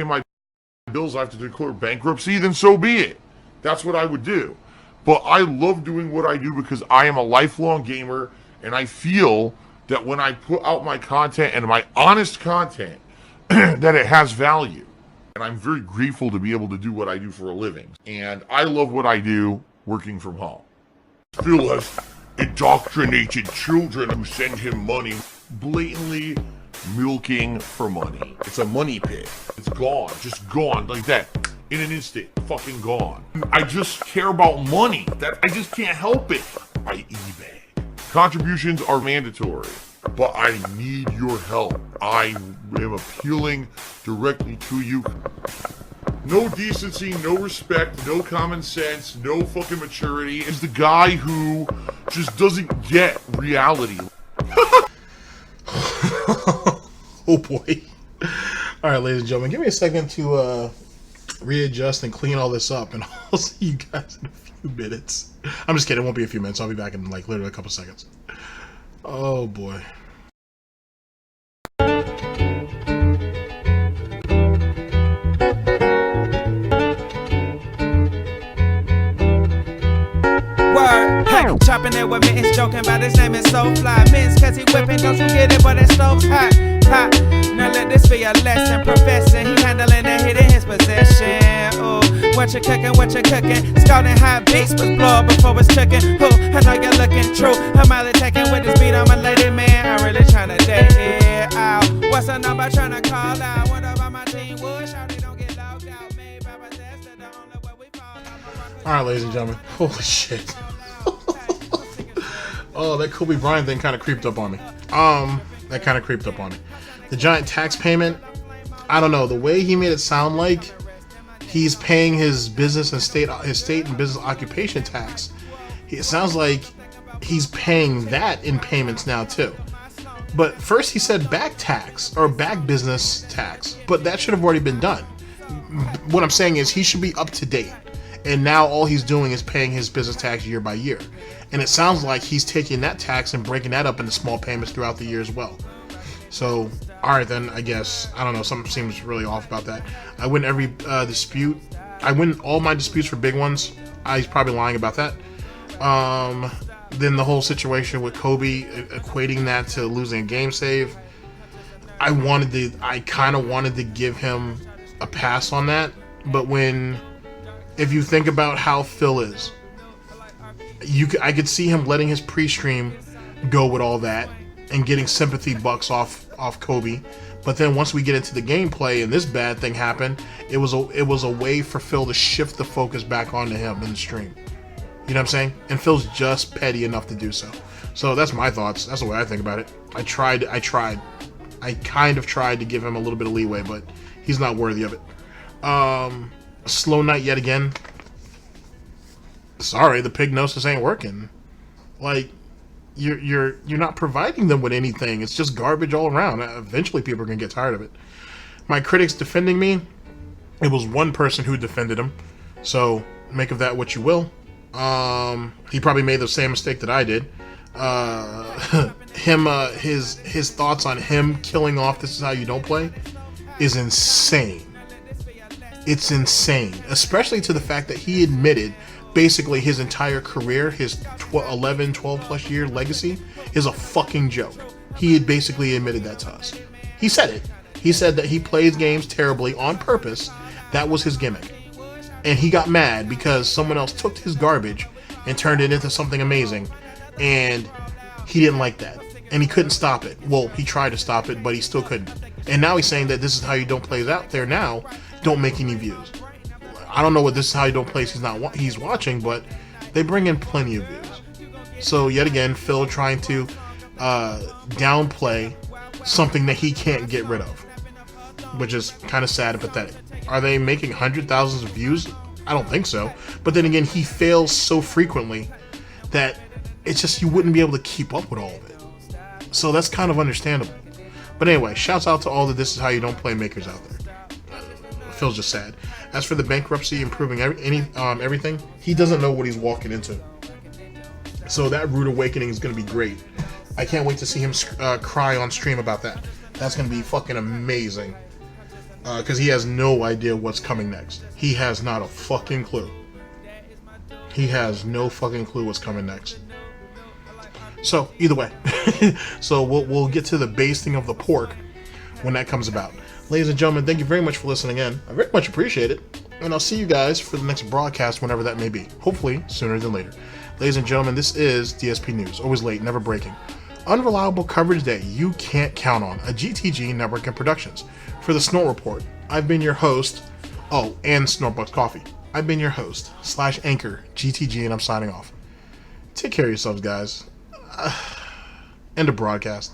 My bills, I have to declare bankruptcy, then so be it. That's what I would do. But I love doing what I do because I am a lifelong gamer, and I feel that when I put out my content and my honest content, that it has value. And I'm very grateful to be able to do what I do for a living. And I love what I do working from home. Phil has indoctrinated children who send him money, blatantly milking for money. It's a money pit. It's gone, just gone like that. In an instant, fucking gone. I just care about money. That I just can't help it. I eBay. Contributions are mandatory, but I need your help. I am appealing directly to you. No decency, no respect, no common sense, no fucking maturity. Is the guy who just doesn't get reality. Oh boy. Alright, ladies and gentlemen, give me a second to readjust and clean all this up, and I'll see you guys in a few minutes. I'm just kidding, it won't be a few minutes. I'll be back in like literally a couple seconds. Oh boy. Chopping it with Mittens, joking about his name is so fly. Mittens, cause he whipping, don't you get it, but that stove's hot, hot. Now let this be a lesson, professor. He handling and hitting his possession. Ooh, what you cooking, Scalding hot beats was blow up before it's cooking. Ooh, I know you're looking true. I'm out attacking with this beat on my lady, man. I'm really trying to date it out. What's the number trying to call out? What about my team? Wood, shawty don't get logged out. Made by Bethesda, the only way we fall out. Alright, ladies and gentlemen. Holy shit. Oh, that Kobe Bryant thing kind of creeped up on me. That kind of creeped up on me. The giant tax payment, I don't know. The way he made it sound like he's paying his business and state and business occupation tax. It sounds like he's paying that in payments now too. But first he said back tax or back business tax, but that should have already been done. What I'm saying is he should be up to date. And now all he's doing is paying his business tax year by year. And it sounds like he's taking that tax and breaking that up into small payments throughout the year as well. So, alright then, I guess. I don't know, something seems really off about that. I win every dispute. I win all my disputes for big ones. He's probably lying about that. Then the whole situation with Kobe, equating that to losing a game save. I kind of wanted to give him a pass on that. But if you think about how Phil is, I could see him letting his pre-stream go with all that and getting sympathy bucks off Kobe. But then once we get into the gameplay and this bad thing happened, it was a way for Phil to shift the focus back onto him in the stream. You know what I'm saying? And Phil's just petty enough to do so. So that's my thoughts. That's the way I think about it. I kind of tried to give him a little bit of leeway, but he's not worthy of it. Slow night yet again. Sorry, the pignosis ain't working. Like, you're not providing them with anything. It's just garbage all around. Eventually people are gonna get tired of it. My critics defending me, it was one person who defended him, so make of that what you will. He probably made the same mistake that I did. his thoughts on him killing off This Is How You Don't Play is insane. It's insane, especially to the fact that he admitted basically his entire career, his 11, 12 plus year legacy is a fucking joke. He had basically admitted that to us. He said it. He said that he plays games terribly on purpose. That was his gimmick. And he got mad because someone else took his garbage and turned it into something amazing. And he didn't like that. And he couldn't stop it. Well, he tried to stop it, but he still couldn't. And now he's saying that This Is How You Don't Play is out there now. Don't make any views. I don't know what This Is How You Don't Play he's watching, but they bring in plenty of views. So yet again, Phil trying to downplay something that he can't get rid of, which is kind of sad and pathetic. Are they making hundreds of thousands of views? I don't think so. But then again, he fails so frequently that it's just you wouldn't be able to keep up with all of it. So that's kind of understandable. But anyway, shouts out to all the This Is How You Don't Play makers out there. Phil's just sad. As for the bankruptcy improving everything, he doesn't know what he's walking into. So that rude awakening is going to be great. I can't wait to see him cry on stream about that. That's going to be fucking amazing. Because he has no idea what's coming next. He has not a fucking clue. He has no fucking clue what's coming next. So, either way. So, we'll get to the basting of the pork when that comes about. Ladies and gentlemen, thank you very much for listening in. I very much appreciate it. And I'll see you guys for the next broadcast whenever that may be. Hopefully, sooner than later. Ladies and gentlemen, this is DSP News. Always late, never breaking. Unreliable coverage that you can't count on. A GTG Network and Productions. For the Snort Report, I've been your host. Oh, and SnortBucks Coffee. I've been your host, /anchor, GTG, and I'm signing off. Take care of yourselves, guys. End of broadcast.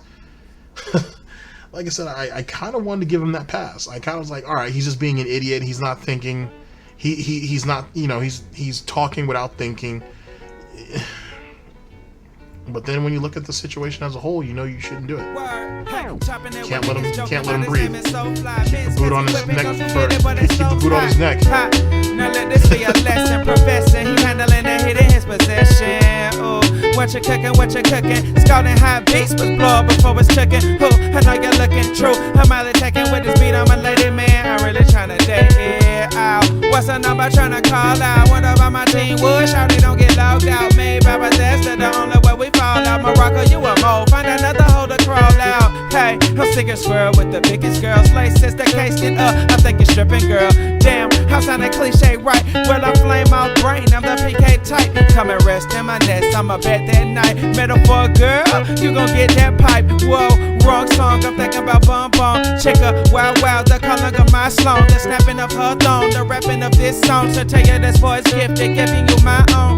Like I said, I kind of wanted to give him that pass. I kind of was like, all right, he's just being an idiot. He's not thinking. He's not, he's talking without thinking. But then when you look at the situation as a whole, you know you shouldn't do it. Can't let him breathe. Keep the boot on his neck keep the boot on his neck. Now let this be a lesson, Professor. He handling and hitting his possession. Ooh, what you cooking? Scalding hot beats was blow up before it's cooking. Ooh, I know you're looking true. I'm out attacking with this beat. I'm a lady man. I'm really trying to date it out. What's the number trying to call out? What about my team? Wood, shout they don't get logged out. Made by Bethesda, the only way we fall out. Morocco, you a mole. Find another hole to crawl out. Hey, I'm sick of squirrel with the biggest girls. Lace since the case get up. I think you're stripping, girl. Damn, how sounding cliche, right? Well, I flame out brain. I'm the PK type. Come and rest in my nest. I'm a bet that night. Metaphor, girl, you gon' get that pipe. Whoa, wrong song. I'm thinking about bum bum. Chicka, wow, wow. The calling of my sloan. The snapping of her thong. The rapping of this song. So tell you this boy's gifted, giving you my own.